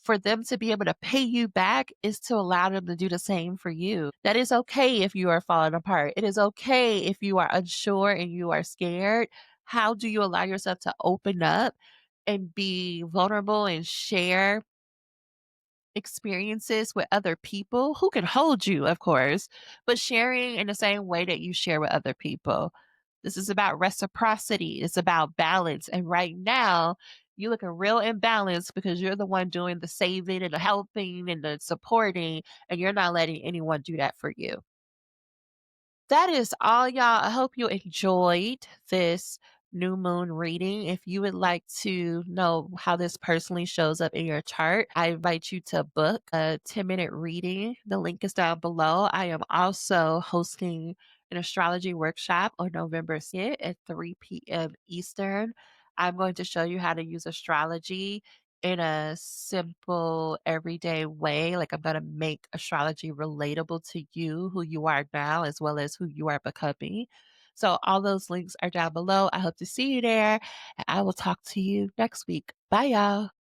for them to be able to pay you back is to allow them to do the same for you. That is okay if you are falling apart. It is okay if you are unsure and you are scared. How do you allow yourself to open up and be vulnerable and share experiences with other people who can hold you, of course, but sharing in the same way that you share with other people? This is about reciprocity. It's about balance. And right now, you looking real imbalanced because you're the one doing the saving and the helping and the supporting, and you're not letting anyone do that for you. That is all, y'all. I hope you enjoyed this new moon reading. If you would like to know how this personally shows up in your chart, I invite you to book a 10-minute reading. The link is down below. I am also hosting an astrology workshop on November 2nd at 3 p.m. Eastern. I'm going to show you how to use astrology in a simple, everyday way. Like, I'm going to make astrology relatable to you, who you are now, as well as who you are becoming. So, all those links are down below. I hope to see you there, and I will talk to you next week. Bye, y'all.